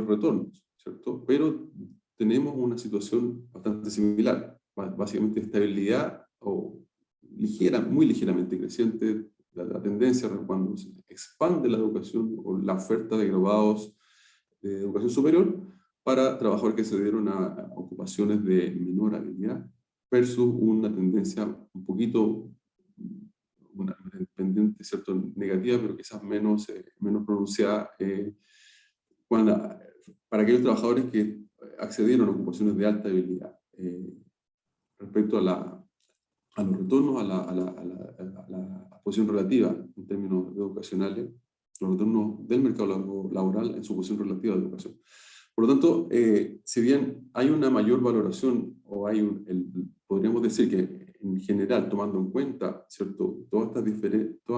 retornos, ¿cierto? Pero tenemos una situación bastante similar, básicamente estabilidad o muy ligeramente creciente la tendencia cuando se expande la educación o la oferta de graduados de educación superior para trabajadores que se dieron a ocupaciones de menor habilidad, versus una tendencia un poquito, una pendiente, ¿cierto?, negativa, pero quizás menos pronunciada para aquellos trabajadores que accedieron a ocupaciones de alta habilidad. Respecto a los retornos a la posición relativa en términos educacionales, los retornos del mercado laboral en su posición relativa de educación. Por lo tanto, si bien hay una mayor valoración, o podríamos decir que en general, tomando en cuenta, ¿cierto?, todas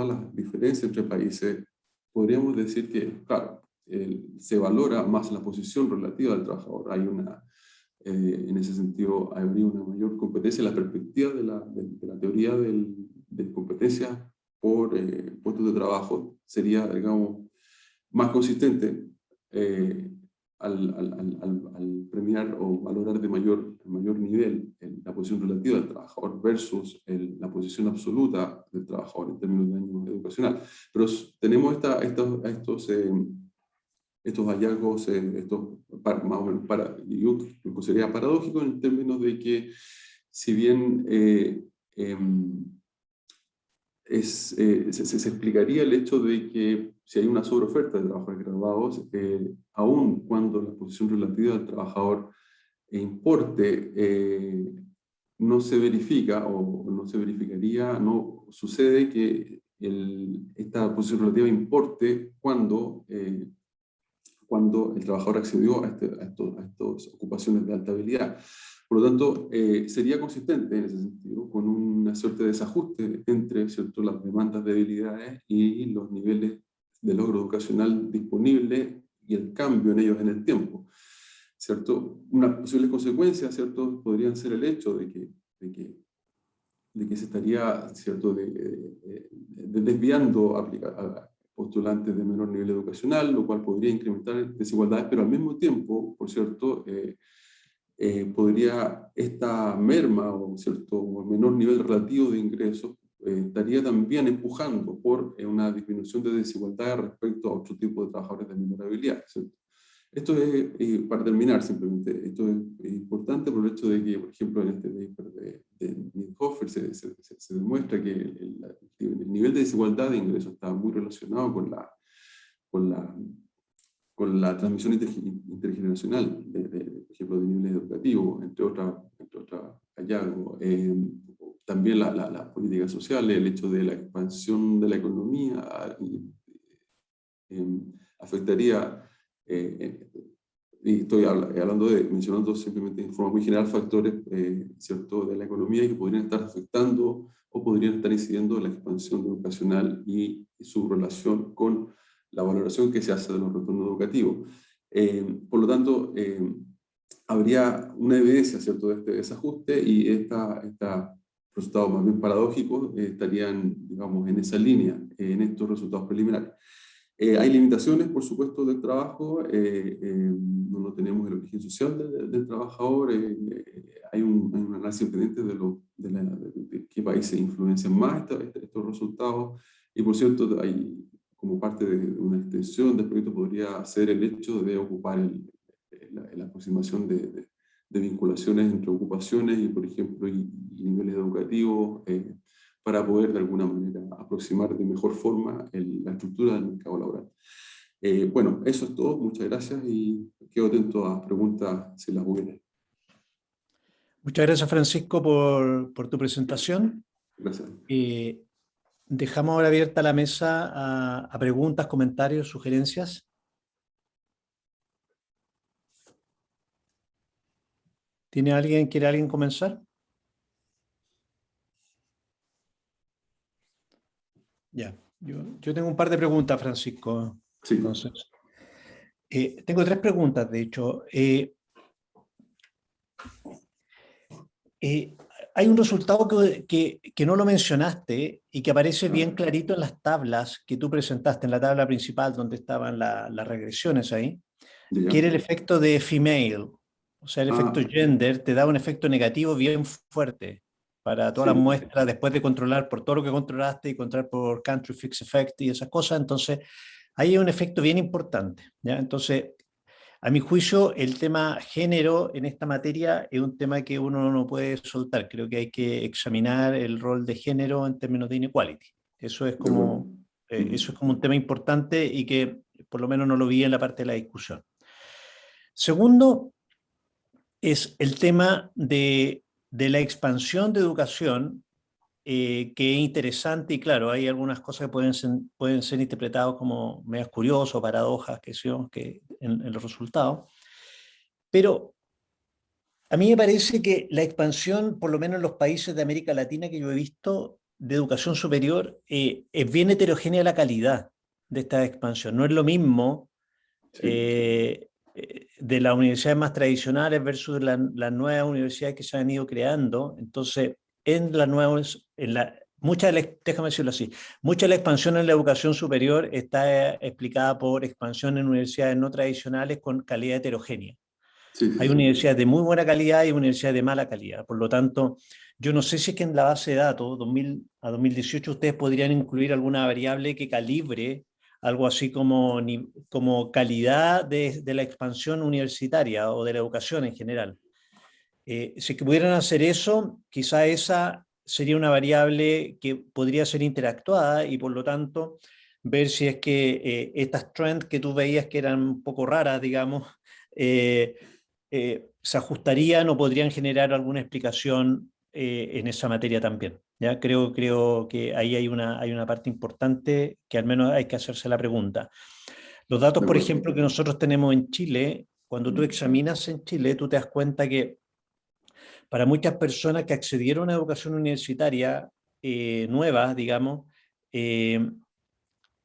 las diferencias entre países, podríamos decir que, claro, se valora más la posición relativa del trabajador. En ese sentido, habría una mayor competencia. La perspectiva de la teoría de competencias por puestos de trabajo sería, digamos, más consistente al premiar o valorar de mayor nivel la posición relativa del trabajador versus la posición absoluta del trabajador en términos de daño educacional. Pero tenemos estos hallazgos, más o menos yo lo consideraría paradójico en términos de que, si bien se explicaría el hecho de que si hay una sobreoferta de trabajadores graduados, aun cuando la posición relativa del trabajador importe no se verifica o no se verificaría, no sucede que esta posición relativa importe cuando el trabajador accedió a estas ocupaciones de alta habilidad. Por lo tanto, sería consistente en ese sentido con una suerte de desajuste entre, ¿cierto?, las demandas de habilidades y los niveles de logro educacional disponible y el cambio en ellos en el tiempo, ¿cierto? Unas posibles consecuencias, ¿cierto?, podrían ser el hecho de que se estaría, ¿cierto?, desviando a postulantes de menor nivel educacional, lo cual podría incrementar desigualdades, pero al mismo tiempo, por cierto, podría esta merma o menor nivel relativo de ingresos estaría también empujando por una disminución de desigualdades respecto a otro tipo de trabajadores de menor habilidad, ¿cierto? Esto es, para terminar simplemente, esto es importante por el hecho de que, por ejemplo, en este paper de Niedhofer se demuestra que el nivel de desigualdad de ingresos está muy relacionado con la transmisión intergeneracional, por ejemplo, de niveles educativos, entre otros hallazgos. También las políticas sociales, el hecho de la expansión de la economía afectaría, y estoy mencionando simplemente en forma muy general factores ¿cierto?, de la economía que podrían estar afectando o podrían estar incidiendo en la expansión educacional y su relación con la valoración que se hace de los retornos educativos. Por lo tanto, habría una evidencia, ¿cierto?, de este desajuste, y esta resultados más bien paradójicos estarían, digamos, en esa línea, en estos resultados preliminares. Hay limitaciones, por supuesto, del trabajo, no tenemos el origen social del trabajador, hay un análisis pendiente de qué países influencian más estos resultados, y por cierto, hay, como parte de una extensión del proyecto, podría ser el hecho de ocupar la aproximación de vinculaciones entre ocupaciones y, por ejemplo, y niveles educativos, para poder de alguna manera aproximar de mejor forma la estructura del mercado laboral. Bueno, eso es todo, muchas gracias y quedo atento a preguntas si las hubiera. Muchas gracias, Francisco, por tu presentación. Gracias. Dejamos ahora abierta la mesa a preguntas, comentarios, sugerencias. ¿Quiere alguien comenzar? Ya, yo tengo un par de preguntas, Francisco. Sí. Entonces, tengo 3 preguntas, de hecho. Hay un resultado que no lo mencionaste y que aparece bien clarito en las tablas que tú presentaste, en la tabla principal donde estaban las regresiones ahí, Ya. que era el efecto de female. O sea, el efecto gender te da un efecto negativo bien fuerte para todas Sí. las muestras, después de controlar por todo lo que controlaste y controlar por country fix effect y esas cosas. Entonces, ahí hay un efecto bien importante, ¿ya? Entonces, a mi juicio, el tema género en esta materia es un tema que uno no puede soltar. Creo que hay que examinar el rol de género en términos de inequality. Eso es como un tema importante y que por lo menos no lo vi en la parte de la discusión. Segundo, es el tema de la expansión de educación, que es interesante y claro, hay algunas cosas que pueden ser interpretadas como medias curiosas, paradojas que en los resultados, pero a mí me parece que la expansión, por lo menos en los países de América Latina que yo he visto, de educación superior, es bien heterogénea la calidad de esta expansión. No es lo mismo de las universidades más tradicionales versus las nuevas universidades que se han ido creando. Entonces, en las nuevas, déjame decirlo así, mucha de la expansión en la educación superior está explicada por expansión en universidades no tradicionales con calidad heterogénea. Hay universidades de muy buena calidad y universidades de mala calidad. Por lo tanto, yo no sé si es que en la base de datos 2000 a 2018 ustedes podrían incluir alguna variable que calibre algo así como calidad de la expansión universitaria o de la educación en general. Si es que pudieran hacer eso, quizá esa sería una variable que podría ser interactuada y por lo tanto ver si es que estas trends que tú veías que eran un poco raras, digamos, se ajustarían o podrían generar alguna explicación en esa materia también. ¿Ya? Creo que ahí hay una parte importante que al menos hay que hacerse la pregunta. Los datos, por ejemplo, que nosotros tenemos en Chile, cuando tú examinas en Chile, tú te das cuenta que para muchas personas que accedieron a educación universitaria nueva, digamos,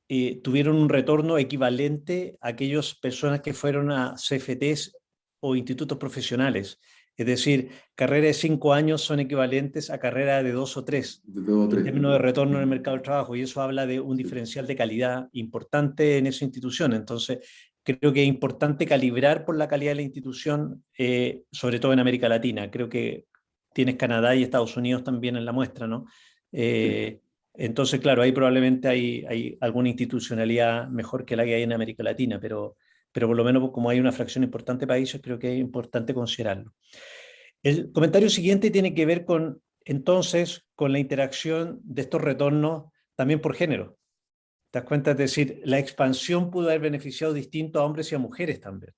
tuvieron un retorno equivalente a aquellas personas que fueron a CFTs o institutos profesionales. Es decir, carreras de 5 años son equivalentes a carreras de 2 o 3 en términos de retorno en el mercado del trabajo, y eso habla de un diferencial de calidad importante en esa institución. Entonces, creo que es importante calibrar por la calidad de la institución, sobre todo en América Latina. Creo que tienes Canadá y Estados Unidos también en la muestra, ¿no? Entonces, claro, ahí probablemente hay alguna institucionalidad mejor que la que hay en América Latina, pero por lo menos como hay una fracción importante de países, creo que es importante considerarlo. El comentario siguiente tiene que ver entonces con la interacción de estos retornos también por género. ¿Te das cuenta? Es decir, la expansión pudo haber beneficiado distinto a hombres y a mujeres también.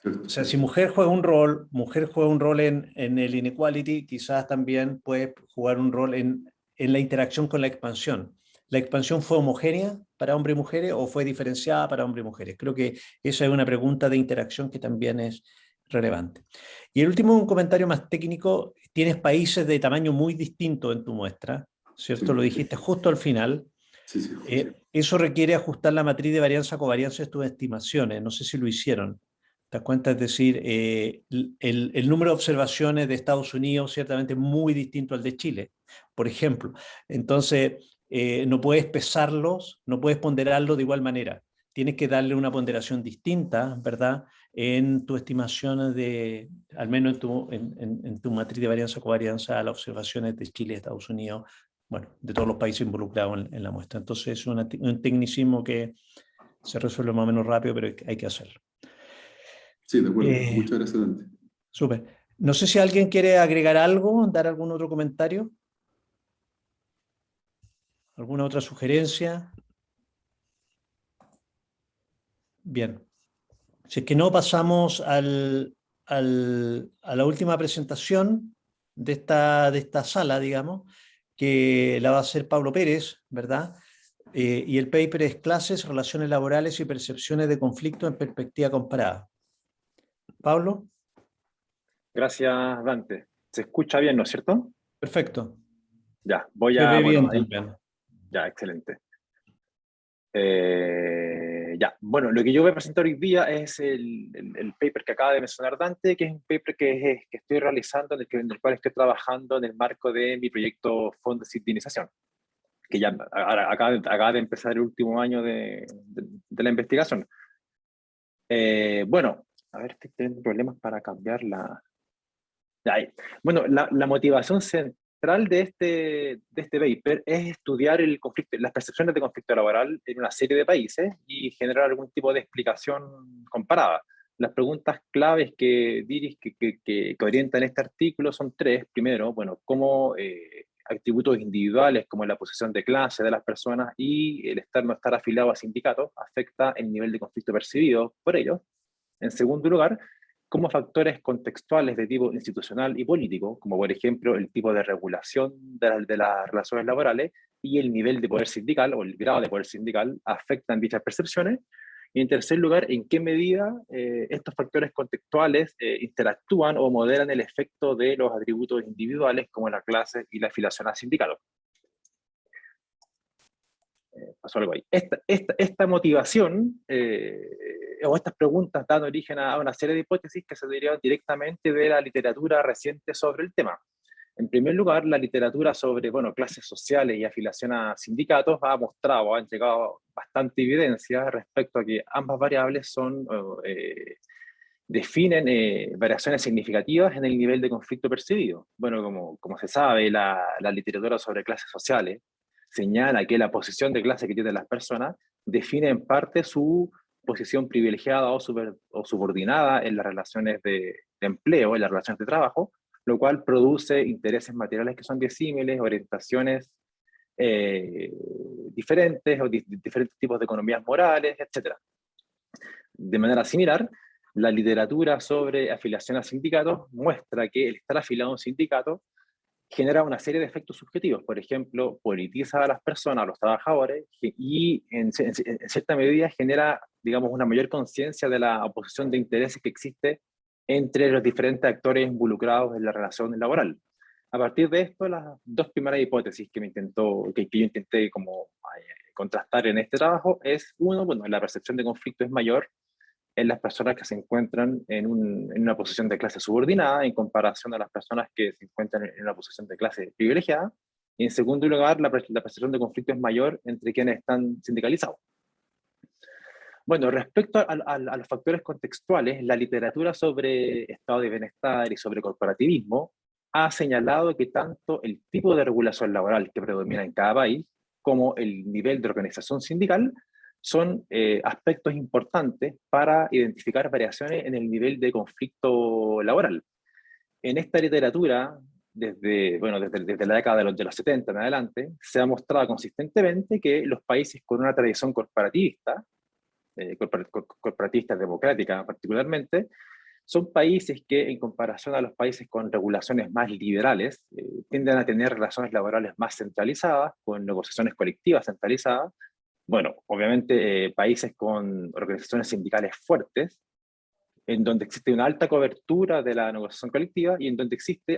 O sea, si mujer juega un rol en el inequality, quizás también puede jugar un rol en la interacción con la expansión. ¿La expansión fue homogénea para hombres y mujeres o fue diferenciada para hombres y mujeres? Creo que esa es una pregunta de interacción que también es relevante. Y el último, un comentario más técnico. Tienes países de tamaño muy distinto en tu muestra, ¿cierto? Lo dijiste justo al final. Eso requiere ajustar la matriz de varianza-covarianza de tus estimaciones. No sé si lo hicieron. ¿Te das cuenta? Es decir, el número de observaciones de Estados Unidos ciertamente muy distinto al de Chile. por ejemplo. Entonces, no puedes pesarlos, no puedes ponderarlos de igual manera. Tienes que darle una ponderación distinta, ¿verdad? En tu estimación de, al menos en tu matriz de varianza o covarianza, a las observaciones de Chile, Estados Unidos, bueno, de todos los países involucrados en la muestra. Entonces es un tecnicismo que se resuelve más o menos rápido, pero hay que hacerlo. Sí, de acuerdo. Muchas gracias, Dante. Súper. No sé si alguien quiere agregar algo, dar algún otro comentario. ¿Alguna otra sugerencia? Bien. Si es que no, pasamos a la última presentación de esta sala, digamos, que la va a hacer Pablo Pérez, ¿verdad? Y el paper es Clases, Relaciones Laborales y Percepciones de Conflicto en Perspectiva Comparada. Pablo. Gracias, Dante. ¿Se escucha bien, no es cierto? Perfecto. Ya, voy Se a... ve bueno, bien ahí- también. ya, excelente. Ya, bueno, lo que yo voy a presentar hoy día es el paper que acaba de mencionar Dante, que es un paper que estoy realizando, en el cual estoy trabajando en el marco de mi proyecto Fondo de Citinización, que ya acaba de empezar el último año de la investigación. Bueno, a ver, estoy teniendo problemas para cambiar la... Ahí. Bueno, la motivación central de este paper es estudiar el conflicto, las percepciones de conflicto laboral en una serie de países y generar algún tipo de explicación comparada. Las preguntas claves que orientan este artículo son tres. Primero, bueno, cómo atributos individuales como la posición de clase de las personas y el no estar afiliado a sindicatos afecta el nivel de conflicto percibido por ellos. En segundo lugar, cómo factores contextuales de tipo institucional y político, como por ejemplo el tipo de regulación de las relaciones laborales y el nivel de poder sindical o el grado de poder sindical afectan dichas percepciones. Y en tercer lugar, en qué medida estos factores contextuales interactúan o modelan el efecto de los atributos individuales como la clase y la afiliación a sindicatos. Pasó algo ahí. Esta motivación o estas preguntas dan origen a una serie de hipótesis que se derivan directamente de la literatura reciente sobre el tema. En primer lugar, la literatura sobre clases sociales y afiliación a sindicatos han llegado bastante evidencia respecto a que ambas variables definen variaciones significativas en el nivel de conflicto percibido. Bueno, como se sabe, la literatura sobre clases sociales señala que la posición de clase que tienen las personas define en parte su posición privilegiada o subordinada en las relaciones de empleo, en las relaciones de trabajo, lo cual produce intereses materiales que son disímiles, orientaciones diferentes, o diferentes tipos de economías morales, etc. De manera similar, la literatura sobre afiliación a sindicatos muestra que el estar afiliado a un sindicato genera una serie de efectos subjetivos. Por ejemplo, politiza a las personas, a los trabajadores, y en cierta medida genera, digamos, una mayor conciencia de la oposición de intereses que existe entre los diferentes actores involucrados en la relación laboral. A partir de esto, las dos primeras hipótesis que yo intenté contrastar en este trabajo es, uno, la percepción de conflicto es mayor en las personas que se encuentran en una posición de clase subordinada en comparación a las personas que se encuentran en una posición de clase privilegiada. Y en segundo lugar, la percepción de conflicto es mayor entre quienes están sindicalizados. Bueno, respecto a los factores contextuales, la literatura sobre estado de bienestar y sobre corporativismo ha señalado que tanto el tipo de regulación laboral que predomina en cada país como el nivel de organización sindical son aspectos importantes para identificar variaciones en el nivel de conflicto laboral. En esta literatura, desde la década de los 70 en adelante, se ha mostrado consistentemente que los países con una tradición corporativista democrática particularmente, son países que en comparación a los países con regulaciones más liberales, tienden a tener relaciones laborales más centralizadas, con negociaciones colectivas centralizadas. Bueno, obviamente países con organizaciones sindicales fuertes, en donde existe una alta cobertura de la negociación colectiva y en donde existe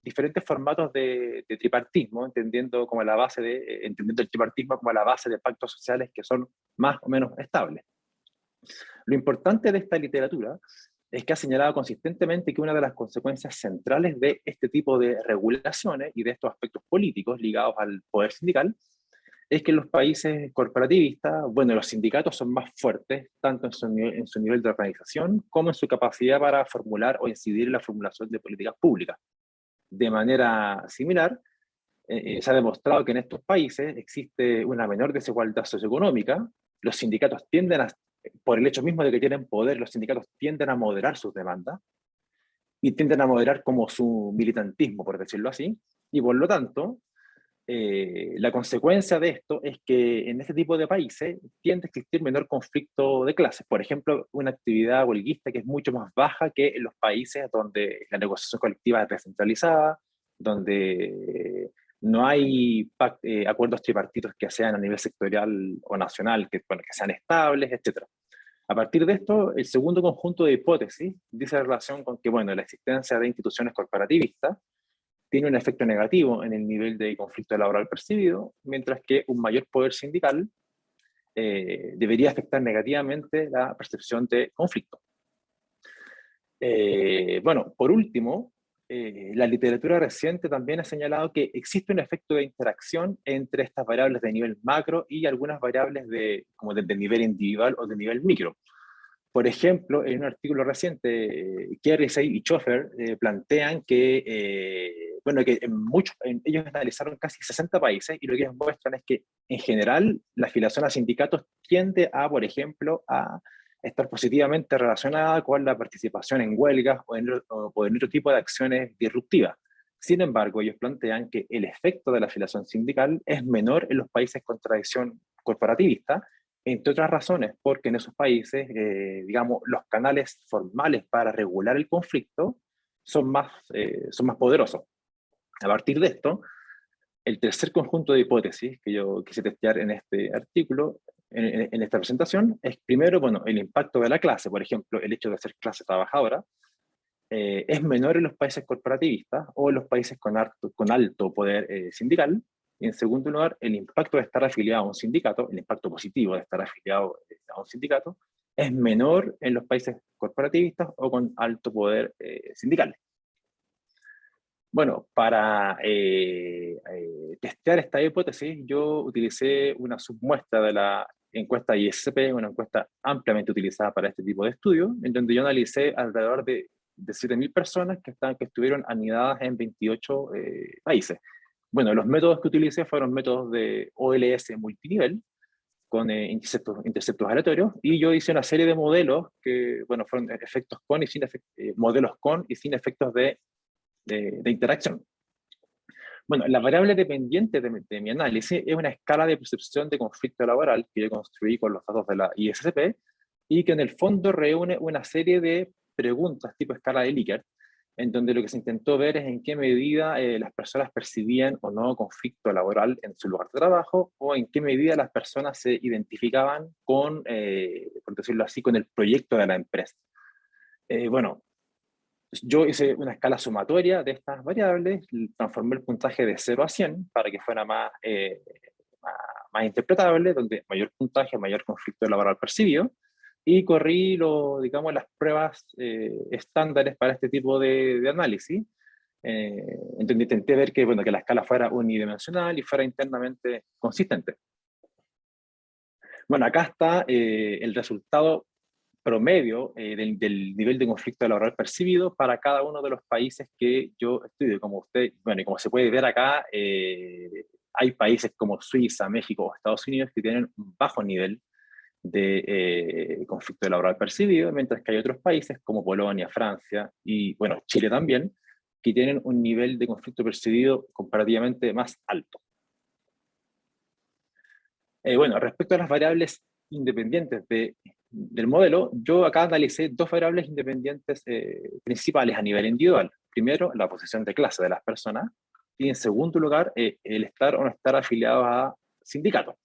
diferentes formatos de tripartismo, entendiendo el tripartismo como la base de pactos sociales que son más o menos estables. Lo importante de esta literatura es que ha señalado consistentemente que una de las consecuencias centrales de este tipo de regulaciones y de estos aspectos políticos ligados al poder sindical es que en los países corporativistas, bueno, los sindicatos son más fuertes, tanto en su nivel de organización como en su capacidad para formular o incidir en la formulación de políticas públicas. De manera similar, se ha demostrado que en estos países existe una menor desigualdad socioeconómica, los sindicatos tienden a, por el hecho mismo de que tienen poder, los sindicatos tienden a moderar sus demandas y tienden a moderar como su militantismo, por decirlo así, y por lo tanto, la consecuencia de esto es que en este tipo de países tiende a existir menor conflicto de clases. Por ejemplo, una actividad huelguista que es mucho más baja que en los países donde la negociación colectiva es descentralizada, donde no hay acuerdos tripartitos que sean a nivel sectorial o nacional, que, bueno, que sean estables, etc. A partir de esto, el segundo conjunto de hipótesis dice relación con que, bueno, la existencia de instituciones corporativistas tiene un efecto negativo en el nivel de conflicto laboral percibido, mientras que un mayor poder sindical debería afectar negativamente la percepción de conflicto. Bueno, por último, la literatura reciente también ha señalado que existe un efecto de interacción entre estas variables de nivel macro y algunas variables como de nivel individual o de nivel micro. Por ejemplo, en un artículo reciente, Kersey y Schoeffer plantean que, bueno, que ellos analizaron casi 60 países y lo que ellos muestran es que, en general, la afiliación a sindicatos tiende a, por ejemplo, a estar positivamente relacionada con la participación en huelgas o en otro tipo de acciones disruptivas. Sin embargo, ellos plantean que el efecto de la afiliación sindical es menor en los países con tradición corporativista, entre otras razones, porque en esos países, digamos, los canales formales para regular el conflicto son más poderosos. A partir de esto, el tercer conjunto de hipótesis que yo quise testear en este artículo, en esta presentación, es primero, bueno, el impacto de la clase, por ejemplo, el hecho de ser clase trabajadora, es menor en los países corporativistas o en los países con alto poder sindical. Y en segundo lugar, el impacto de estar afiliado a un sindicato, el impacto positivo de estar afiliado a un sindicato, es menor en los países corporativistas o con alto poder sindical. Bueno, para testear esta hipótesis, yo utilicé una submuestra de la encuesta ISP, una encuesta ampliamente utilizada para este tipo de estudios, en donde yo analicé alrededor de 7.000 personas que estuvieron anidadas en 28 países. Bueno, los métodos que utilicé fueron métodos de OLS multinivel, con interceptos aleatorios, y yo hice una serie de modelos que, bueno, fueron efectos con y sin modelos con y sin efectos de interacción. Bueno, la variable dependiente de mi análisis es una escala de percepción de conflicto laboral que yo construí con los datos de la ISP y que en el fondo reúne una serie de preguntas tipo escala de Likert, en donde lo que se intentó ver es en qué medida las personas percibían o no conflicto laboral en su lugar de trabajo, o en qué medida las personas se identificaban con, por decirlo así, con el proyecto de la empresa. Bueno, yo hice una escala sumatoria de estas variables, transformé el puntaje de 0 a 100 para que fuera más interpretable, donde mayor puntaje, mayor conflicto laboral percibido, y corrí digamos, las pruebas estándares para este tipo de análisis, en donde intenté ver que, bueno, que la escala fuera unidimensional y fuera internamente consistente. Bueno, acá está el resultado promedio del nivel de conflicto laboral percibido para cada uno de los países que yo estudio. Como bueno, y como se puede ver acá, hay países como Suiza, México o Estados Unidos que tienen un bajo nivel de conflicto laboral percibido, mientras que hay otros países como Polonia, Francia y, bueno, Chile también, que tienen un nivel de conflicto percibido comparativamente más alto. Bueno, respecto a las variables independientes del modelo, yo acá analicé dos variables independientes principales a nivel individual. Primero, la posición de clase de las personas, y en segundo lugar, el estar o no estar afiliados a sindicatos.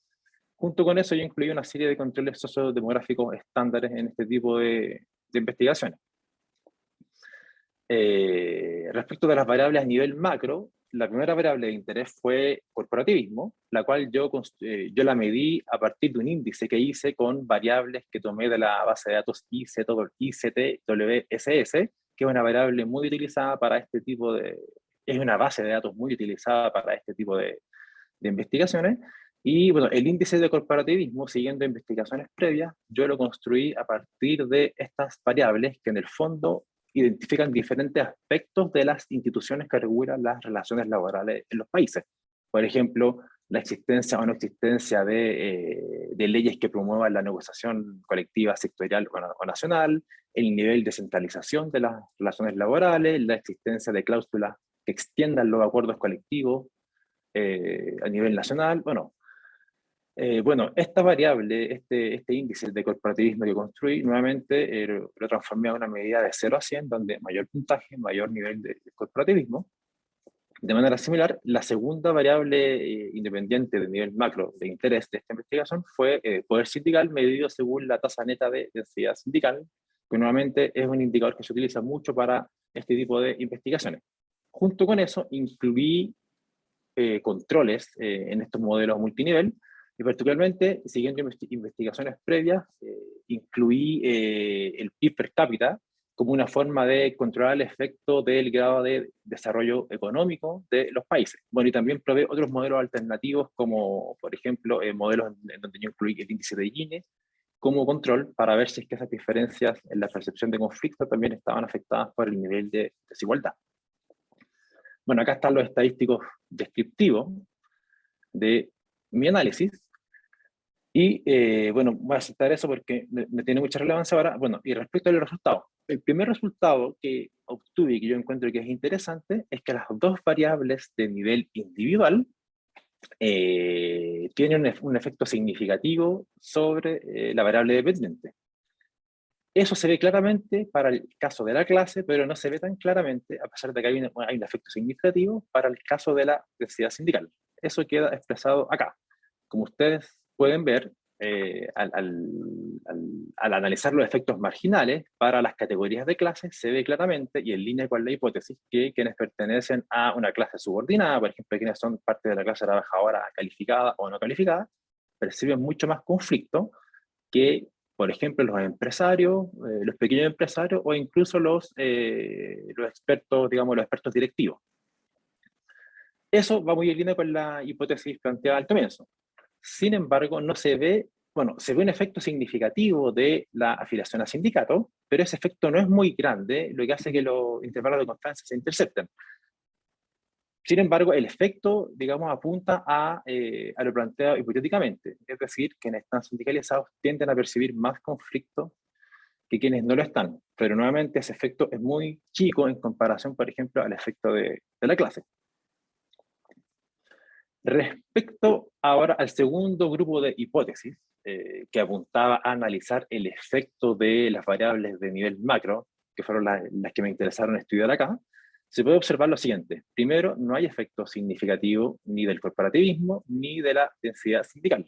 Junto con eso, yo incluí una serie de controles sociodemográficos estándares en este tipo de investigaciones. Respecto de las variables a nivel macro, la primera variable de interés fue corporativismo, la cual yo la medí a partir de un índice que hice con variables que tomé de la base de datos ICTWSS, que es una variable muy utilizada para este tipo de... es una base de datos muy utilizada para este tipo de investigaciones. Y bueno, el índice de corporativismo, siguiendo investigaciones previas, yo lo construí a partir de estas variables que en el fondo identifican diferentes aspectos de las instituciones que regulan las relaciones laborales en los países. Por ejemplo, la existencia o no existencia de leyes que promuevan la negociación colectiva sectorial o nacional, el nivel de centralización de las relaciones laborales, la existencia de cláusulas que extiendan los acuerdos colectivos a nivel nacional. Bueno, esta variable, este índice de corporativismo que construí, nuevamente lo transformé a una medida de 0 a 100, donde mayor puntaje, mayor nivel de corporativismo. De manera similar, la segunda variable independiente de nivel macro de interés de esta investigación fue poder sindical medido según la tasa neta de densidad sindical, que nuevamente es un indicador que se utiliza mucho para este tipo de investigaciones. Junto con eso, incluí controles en estos modelos multinivel, y particularmente, siguiendo investigaciones previas, incluí el PIB per cápita como una forma de controlar el efecto del grado de desarrollo económico de los países. Bueno, y también probé otros modelos alternativos, como por ejemplo modelos en donde yo incluí el índice de Gini como control para ver si es que esas diferencias en la percepción de conflicto también estaban afectadas por el nivel de desigualdad. Bueno, acá están los estadísticos descriptivos de mi análisis. Y bueno, voy a citar eso porque me tiene mucha relevancia ahora. Bueno, y respecto a los resultados, el primer resultado que obtuve y que yo encuentro que es interesante es que las dos variables de nivel individual tienen un efecto significativo sobre la variable dependiente. Eso se ve claramente para el caso de la clase, pero no se ve tan claramente, a pesar de que hay un efecto significativo, para el caso de la densidad sindical. Eso queda expresado acá. Como ustedes pueden ver, al analizar los efectos marginales para las categorías de clases, se ve claramente, y en línea con la hipótesis, que quienes pertenecen a una clase subordinada, por ejemplo, quienes son parte de la clase trabajadora calificada o no calificada, perciben mucho más conflicto que, por ejemplo, los empresarios, los pequeños empresarios, o incluso los expertos, digamos, los expertos directivos. Eso va muy en línea con la hipótesis planteada al comienzo. Sin embargo, no se ve, bueno, se ve un efecto significativo de la afiliación a sindicato, pero ese efecto no es muy grande, lo que hace que los intervalos de confianza se intercepten. Sin embargo, el efecto, digamos, apunta a lo planteado hipotéticamente, es decir, quienes están sindicalizados tienden a percibir más conflicto que quienes no lo están, pero nuevamente ese efecto es muy chico en comparación, por ejemplo, al efecto de la clase. Respecto ahora al segundo grupo de hipótesis, que apuntaba a analizar el efecto de las variables de nivel macro, que fueron las que me interesaron estudiar acá, se puede observar lo siguiente. Primero, no hay efecto significativo ni del corporativismo ni de la densidad sindical.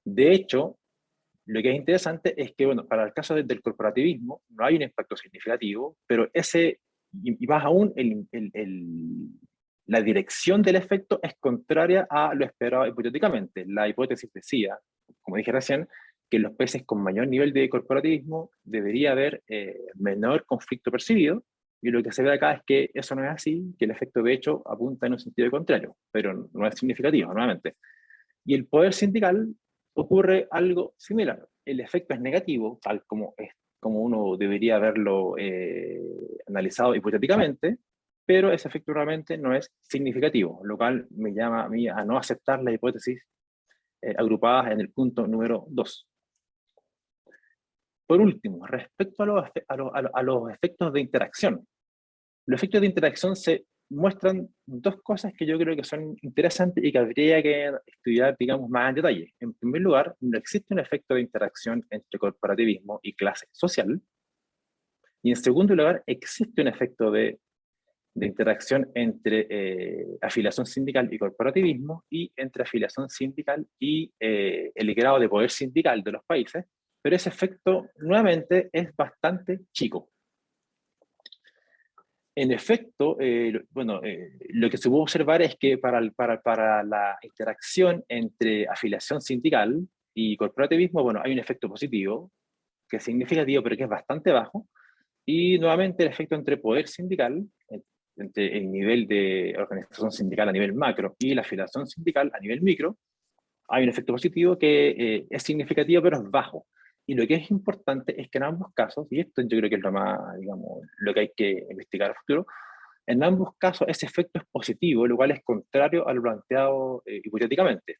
De hecho, lo que es interesante es que, bueno, para el caso del corporativismo no hay un impacto significativo, pero y más aún, la dirección del efecto es contraria a lo esperado hipotéticamente. La hipótesis decía, como dije recién, que en los países con mayor nivel de corporativismo debería haber menor conflicto percibido, y lo que se ve acá es que eso no es así, que el efecto de hecho apunta en un sentido contrario, pero no es significativo, nuevamente. Y el poder sindical ocurre algo similar. El efecto es negativo, tal como uno debería haberlo analizado hipotéticamente, pero ese efecto realmente no es significativo, lo cual me llama a mí a no aceptar las hipótesis agrupadas en el punto número 2. Por último, respecto a los efectos de interacción. Los efectos de interacción se muestran dos cosas que yo creo que son interesantes y que habría que estudiar, digamos, más en detalle. En primer lugar, no existe un efecto de interacción entre corporativismo y clase social. Y en segundo lugar, existe un efecto de interacción entre afiliación sindical y corporativismo, y entre afiliación sindical y el grado de poder sindical de los países, pero ese efecto nuevamente es bastante chico. En efecto, lo que se puede observar es que para la interacción entre afiliación sindical y corporativismo, bueno, hay un efecto positivo, que es significativo, pero que es bastante bajo, y nuevamente el efecto entre poder sindical, entre el nivel de organización sindical a nivel macro y la afiliación sindical a nivel micro, hay un efecto positivo que es significativo, pero es bajo. Y lo que es importante es que en ambos casos, y esto yo creo que es lo más, digamos, lo que hay que investigar a futuro, en ambos casos ese efecto es positivo, lo cual es contrario a lo planteado hipotéticamente.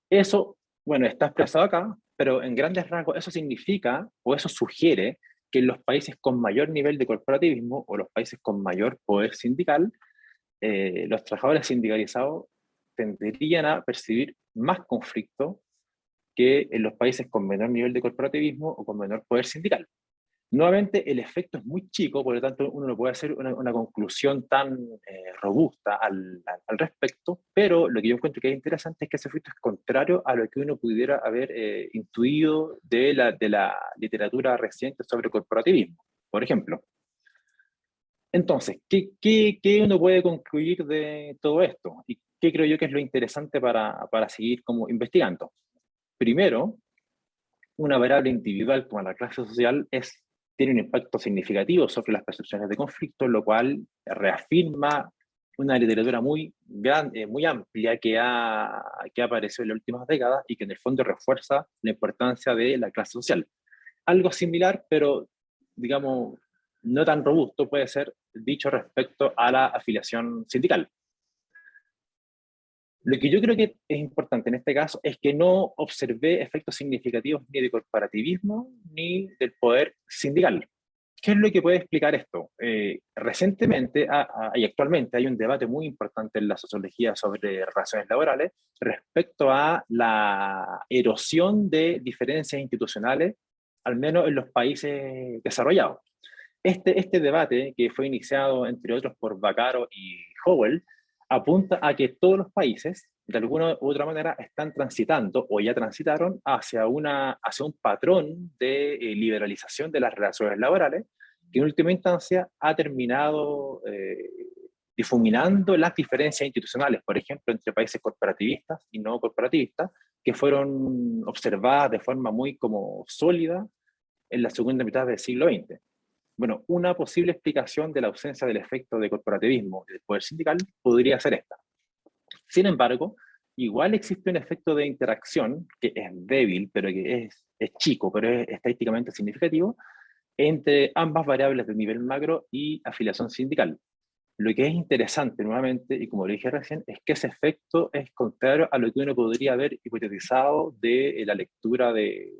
Eso, bueno, está expresado acá, pero en grandes rasgos eso significa, o eso sugiere, que en los países con mayor nivel de corporativismo, o los países con mayor poder sindical, los trabajadores sindicalizados tenderían a percibir más conflicto que en los países con menor nivel de corporativismo o con menor poder sindical. Nuevamente, el efecto es muy chico, por lo tanto uno no puede hacer una conclusión tan robusta al respecto, pero lo que yo encuentro que es interesante es que ese efecto es contrario a lo que uno pudiera haber intuido de la literatura reciente sobre corporativismo, por ejemplo. Entonces, ¿qué uno puede concluir de todo esto? ¿Y qué creo yo que es lo interesante para seguir como investigando? Primero, una variable individual como la clase social tiene un impacto significativo sobre las percepciones de conflicto, lo cual reafirma una literatura muy grande, muy amplia que ha aparecido en las últimas décadas y que en el fondo refuerza la importancia de la clase social. Algo similar, pero digamos no tan robusto, puede ser dicho respecto a la afiliación sindical. Lo que yo creo que es importante en este caso es que no observé efectos significativos ni de corporativismo ni del poder sindical. ¿Qué es lo que puede explicar esto? Recientemente y actualmente hay un debate muy importante en la sociología sobre relaciones laborales respecto a la erosión de diferencias institucionales, al menos en los países desarrollados. Este debate, que fue iniciado entre otros por Vaccaro y Howell, apunta a que todos los países, de alguna u otra manera, están transitando o ya transitaron hacia un patrón de liberalización de las relaciones laborales, que en última instancia ha terminado difuminando las diferencias institucionales, por ejemplo, entre países corporativistas y no corporativistas, que fueron observadas de forma muy como sólida en la segunda mitad del siglo XX. Bueno, una posible explicación de la ausencia del efecto de corporativismo y del poder sindical podría ser esta. Sin embargo, igual existe un efecto de interacción que es débil, pero que es chico, pero es estadísticamente significativo, entre ambas variables del nivel macro y afiliación sindical. Lo que es interesante, nuevamente, y como lo dije recién, es que ese efecto es contrario a lo que uno podría haber hipotetizado de la lectura de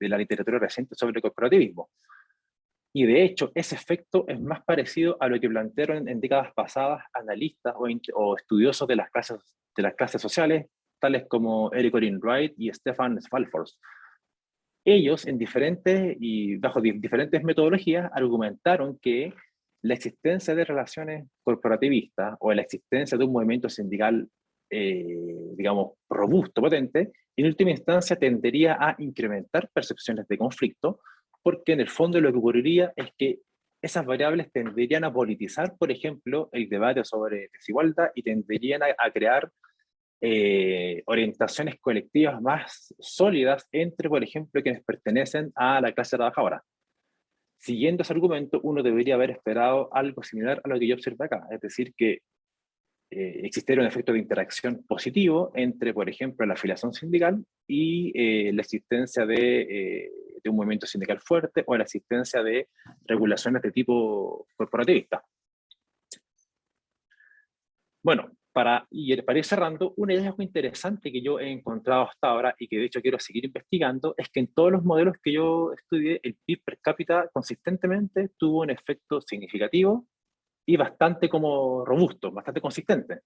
la literatura reciente sobre corporativismo. Y de hecho, ese efecto es más parecido a lo que plantearon en décadas pasadas analistas o estudiosos de las clases sociales, tales como Eric Olin Wright y Stefan Svalfors. Ellos, bajo diferentes metodologías, argumentaron que la existencia de relaciones corporativistas o la existencia de un movimiento sindical, digamos, robusto, potente, en última instancia tendería a incrementar percepciones de conflicto, porque en el fondo lo que ocurriría es que esas variables tenderían a politizar, por ejemplo, el debate sobre desigualdad y tenderían a crear orientaciones colectivas más sólidas entre, por ejemplo, quienes pertenecen a la clase trabajadora. Siguiendo ese argumento, uno debería haber esperado algo similar a lo que yo observé acá, es decir, que existiera un efecto de interacción positivo entre, por ejemplo, la afiliación sindical y la existencia de un movimiento sindical fuerte o la existencia de regulaciones de tipo corporativista. Bueno, para ir cerrando, un hallazgo interesante que yo he encontrado hasta ahora y que de hecho quiero seguir investigando es que en todos los modelos que yo estudié, el PIB per cápita consistentemente tuvo un efecto significativo y bastante como robusto, bastante consistente.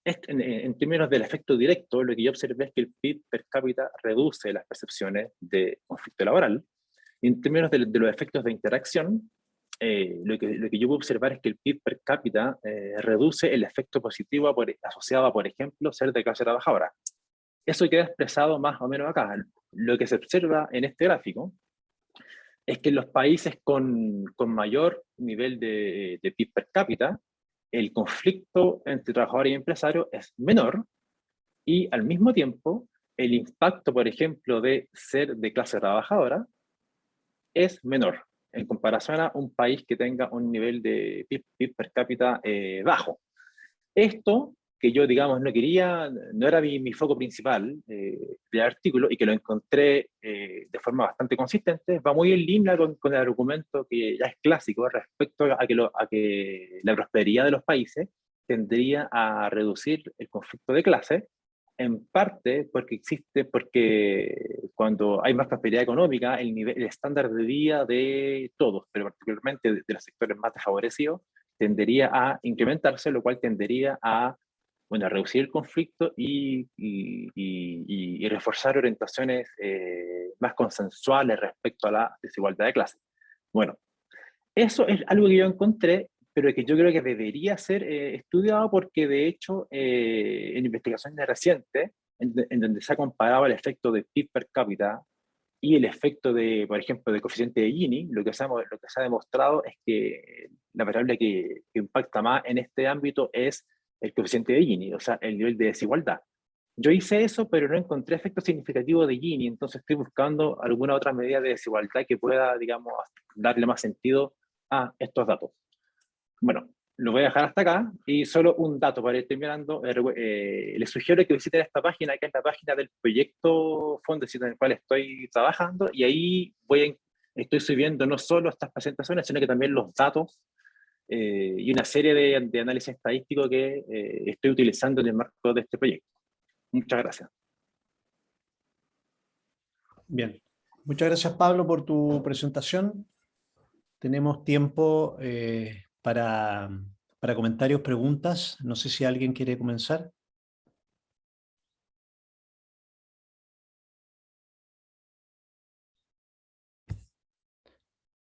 En términos del efecto directo, lo que yo observé es que el PIB per cápita reduce las percepciones de conflicto laboral. Y en términos de los efectos de interacción, lo que yo puedo observar es que el PIB per cápita reduce el efecto positivo asociado a, por ejemplo, ser de clase trabajadora. Eso queda expresado más o menos acá. Lo que se observa en este gráfico es que en los países con mayor nivel de PIB per cápita, el conflicto entre trabajadores y empresarios es menor, y al mismo tiempo el impacto, por ejemplo, de ser de clase trabajadora es menor en comparación a un país que tenga un nivel de PIB per cápita bajo. Esto que yo, digamos, no quería, no era mi foco principal del artículo, y que lo encontré de forma bastante consistente, va muy en línea con el argumento que ya es clásico respecto a que la prosperidad de los países tendría a reducir el conflicto de clase, en parte porque cuando hay más prosperidad económica, el estándar de vida de todos, pero particularmente de los sectores más desfavorecidos, tendería a incrementarse, lo cual tendería a, bueno, a reducir el conflicto y reforzar orientaciones más consensuales respecto a la desigualdad de clase. Bueno, eso es algo que yo encontré, pero que yo creo que debería ser estudiado, porque de hecho en investigaciones recientes, en donde se ha comparado el efecto de PIB per cápita y el efecto de, por ejemplo, del coeficiente de Gini, lo que se ha demostrado es que la variable que impacta más en este ámbito es el coeficiente de Gini, o sea, el nivel de desigualdad. Yo hice eso, pero no encontré efecto significativo de Gini, entonces estoy buscando alguna otra medida de desigualdad que pueda, digamos, darle más sentido a estos datos. Bueno, lo voy a dejar hasta acá, y solo un dato para ir terminando. Les sugiero que visiten esta página, que es la página del proyecto Fondesit en el cual estoy trabajando, y ahí estoy subiendo no solo estas presentaciones, sino que también los datos y una serie de análisis estadísticos que estoy utilizando en el marco de este proyecto. Muchas gracias. Bien, muchas gracias, Pablo, por tu presentación. Tenemos tiempo para comentarios, preguntas. No sé si alguien quiere comenzar.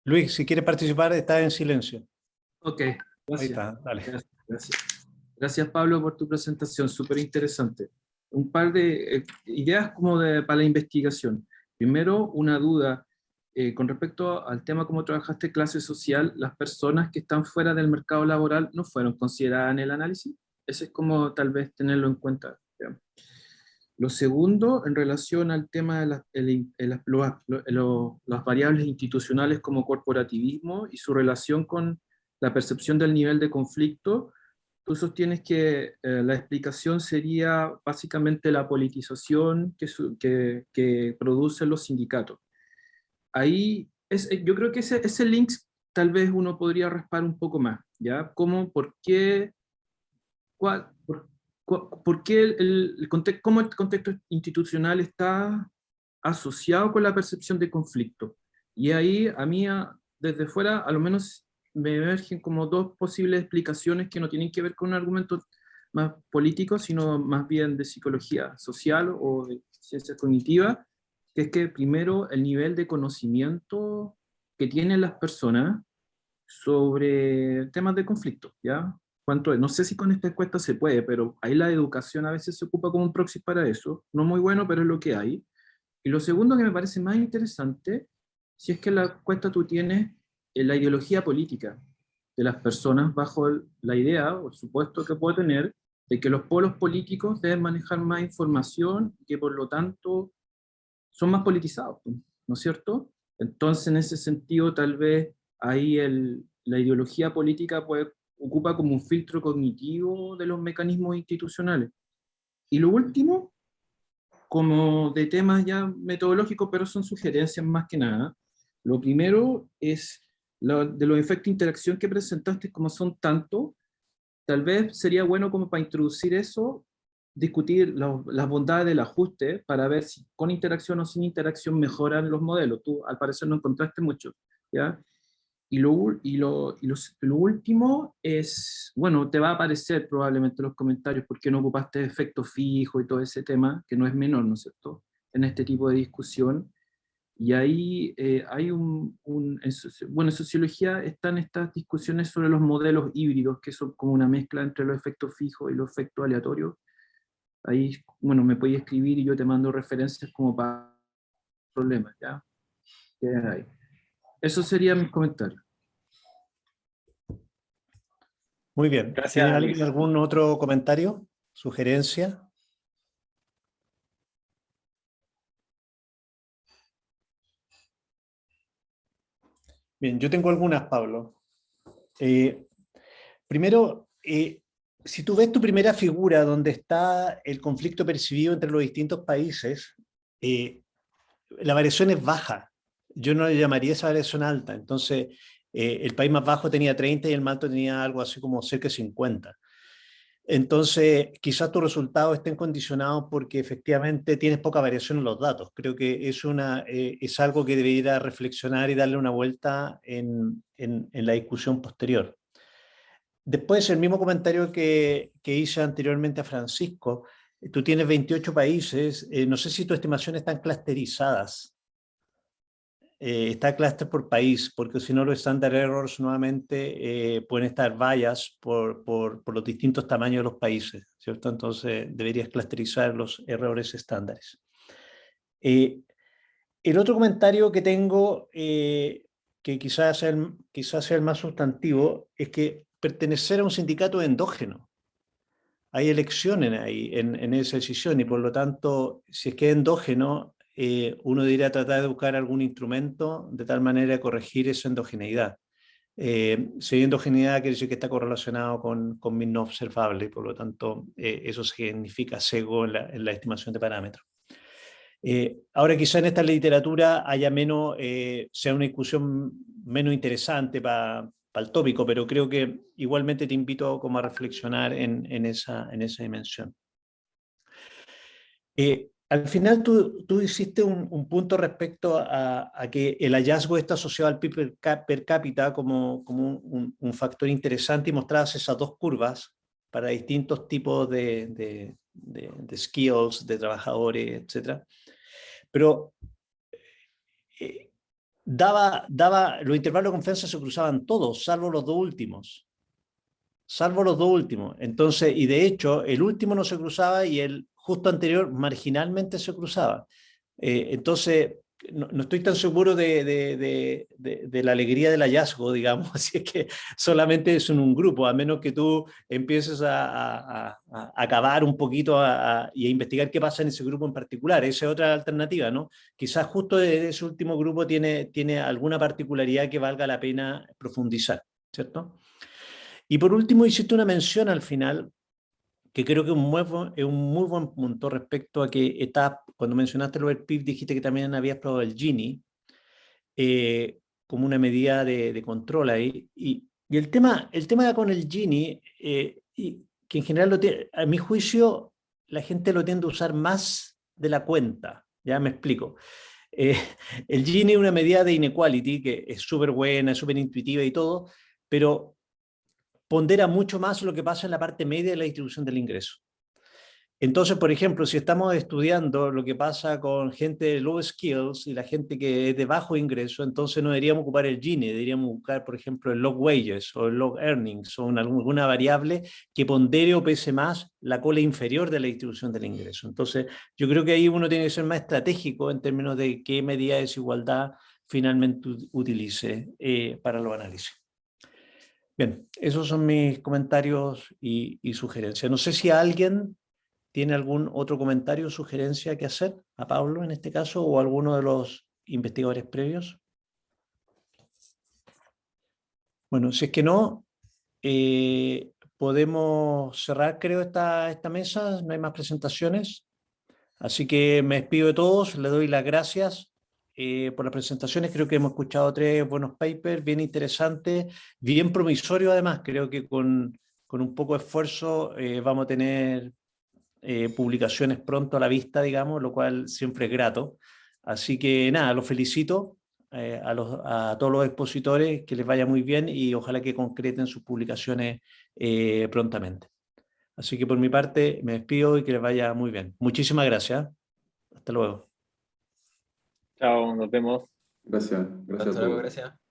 Luis, si quieres participar, está en silencio. Ok, Ahí gracias. está, dale. Gracias, Pablo, por tu presentación, súper interesante. Un par de ideas para la investigación. Primero, una duda con respecto al tema cómo trabajaste clase social. ¿Las personas que están fuera del mercado laboral no fueron consideradas en el análisis? Ese es como tal vez tenerlo en cuenta. Digamos. Lo segundo, en relación al tema de las variables institucionales como corporativismo y su relación con la percepción del nivel de conflicto, tú sostienes que la explicación sería básicamente la politización que producen los sindicatos. Ahí, yo creo que ese link tal vez uno podría raspar un poco más, ¿ya? ¿Cómo, por qué, por qué cómo el contexto institucional está asociado con la percepción de conflicto? Y ahí, a mí, desde fuera, a lo menos me emergen como dos posibles explicaciones que no tienen que ver con un argumento más político, sino más bien de psicología social o de ciencia cognitiva, que es que primero el nivel de conocimiento que tienen las personas sobre temas de conflicto, ¿ya? ¿Cuánto es? No sé si con esta encuesta se puede, pero ahí la educación a veces se ocupa como un proxy para eso, no muy bueno, pero es lo que hay. Y lo segundo que me parece más interesante, si es que en la encuesta tú tienes la ideología política de las personas bajo la idea, o el supuesto que puede tener, de que los polos políticos deben manejar más información y que por lo tanto son más politizados, ¿no es cierto? Entonces, en ese sentido, tal vez ahí la ideología política ocupa como un filtro cognitivo de los mecanismos institucionales. Y lo último, como de temas ya metodológicos, pero son sugerencias más que nada. Lo primero es de los efectos de interacción que presentaste, como son tantos, tal vez sería bueno como para introducir eso, discutir las bondades del ajuste para ver si con interacción o sin interacción mejoran los modelos. Tú al parecer no encontraste mucho, ¿ya? Y lo último es, bueno, te va a aparecer probablemente en los comentarios por qué no ocupaste efecto fijo y todo ese tema, que no es menor, ¿no es cierto?, en este tipo de discusión. Y ahí hay bueno, en sociología están estas discusiones sobre los modelos híbridos, que son como una mezcla entre los efectos fijos y los efectos aleatorios. Ahí, bueno, me podéis escribir y yo te mando referencias como para problemas, ¿ya? ¿Qué hay? Eso sería mi comentario. Muy bien. Gracias, ¿Tiene alguien Luis. algún otro comentario, sugerencia? Bien, yo tengo algunas, Pablo. Primero, si tú ves tu primera figura donde está el conflicto percibido entre los distintos países, la variación es baja. Yo no le llamaría esa variación alta. Entonces, el país más bajo tenía 30 y el más alto tenía algo así como cerca de 50. Entonces, quizás tus resultados estén condicionados porque efectivamente tienes poca variación en los datos. Creo que es algo que debería reflexionar y darle una vuelta en la discusión posterior. Después, el mismo comentario que hice anteriormente a Francisco, tú tienes 28 países, no sé si tus estimaciones están clusterizadas. Está clúster por país, porque si no los standard errors nuevamente pueden estar bias por los distintos tamaños de los países, ¿cierto? Entonces deberías clusterizar los errores estándares. El otro comentario que tengo, que quizás sea el más sustantivo, es que pertenecer a un sindicato endógeno. Hay elecciones ahí en esa decisión y por lo tanto, si es que es endógeno, uno debería tratar de buscar algún instrumento de tal manera de corregir esa endogeneidad. Si hay endogeneidad, quiere decir que está correlacionado con min no observable y por lo tanto eso significa sesgo en la estimación de parámetros. Ahora quizá en esta literatura haya menos, sea una discusión menos interesante para el tópico, pero creo que igualmente te invito como a reflexionar en esa dimensión. Al final tú hiciste un punto respecto a que el hallazgo está asociado al PIB per cápita como un factor interesante y mostrabas esas dos curvas para distintos tipos de skills, de trabajadores, etc. Pero los intervalos de confianza se cruzaban todos, salvo los dos últimos. Entonces, y de hecho, el último no se cruzaba y el justo anterior marginalmente se cruzaba. Entonces, no estoy tan seguro de la alegría del hallazgo, digamos, así es que solamente es en un grupo, a menos que tú empieces a acabar un poquito y a investigar qué pasa en ese grupo en particular. Esa es otra alternativa, ¿no? Quizás justo ese último grupo tiene alguna particularidad que valga la pena profundizar, ¿cierto? Y por último, hiciste una mención al final, que creo que es un muy buen punto respecto a que cuando mencionaste lo del PIB, dijiste que también habías probado el Gini como una medida de control ahí. Y el tema con el Gini, y que en general a mi juicio la gente lo tiende a usar más de la cuenta, ya me explico. El Gini es una medida de inequality que es súper buena, es súper intuitiva y todo, pero pondera mucho más lo que pasa en la parte media de la distribución del ingreso. Entonces, por ejemplo, si estamos estudiando lo que pasa con gente de low skills y la gente que es de bajo ingreso, entonces no deberíamos ocupar el Gini, deberíamos buscar, por ejemplo, el log wages o el log earnings o alguna variable que pondere o pese más la cola inferior de la distribución del ingreso. Entonces, yo creo que ahí uno tiene que ser más estratégico en términos de qué medida de desigualdad finalmente utilice para los análisis. Bien, esos son mis comentarios y sugerencias. No sé si alguien tiene algún otro comentario o sugerencia que hacer, a Pablo en este caso, o a alguno de los investigadores previos. Bueno, si es que no, podemos cerrar, creo, esta mesa. No hay más presentaciones. Así que me despido de todos, les doy las gracias por las presentaciones. Creo que hemos escuchado 3 buenos papers, bien interesantes, bien promisorios además. Creo que con un poco de esfuerzo vamos a tener publicaciones pronto a la vista, digamos, lo cual siempre es grato. Así que nada, los felicito a todos los expositores, que les vaya muy bien y ojalá que concreten sus publicaciones prontamente. Así que por mi parte me despido y que les vaya muy bien. Muchísimas gracias. Hasta luego. Chao, nos vemos. Gracias, gracias a Hasta luego, todos. gracias.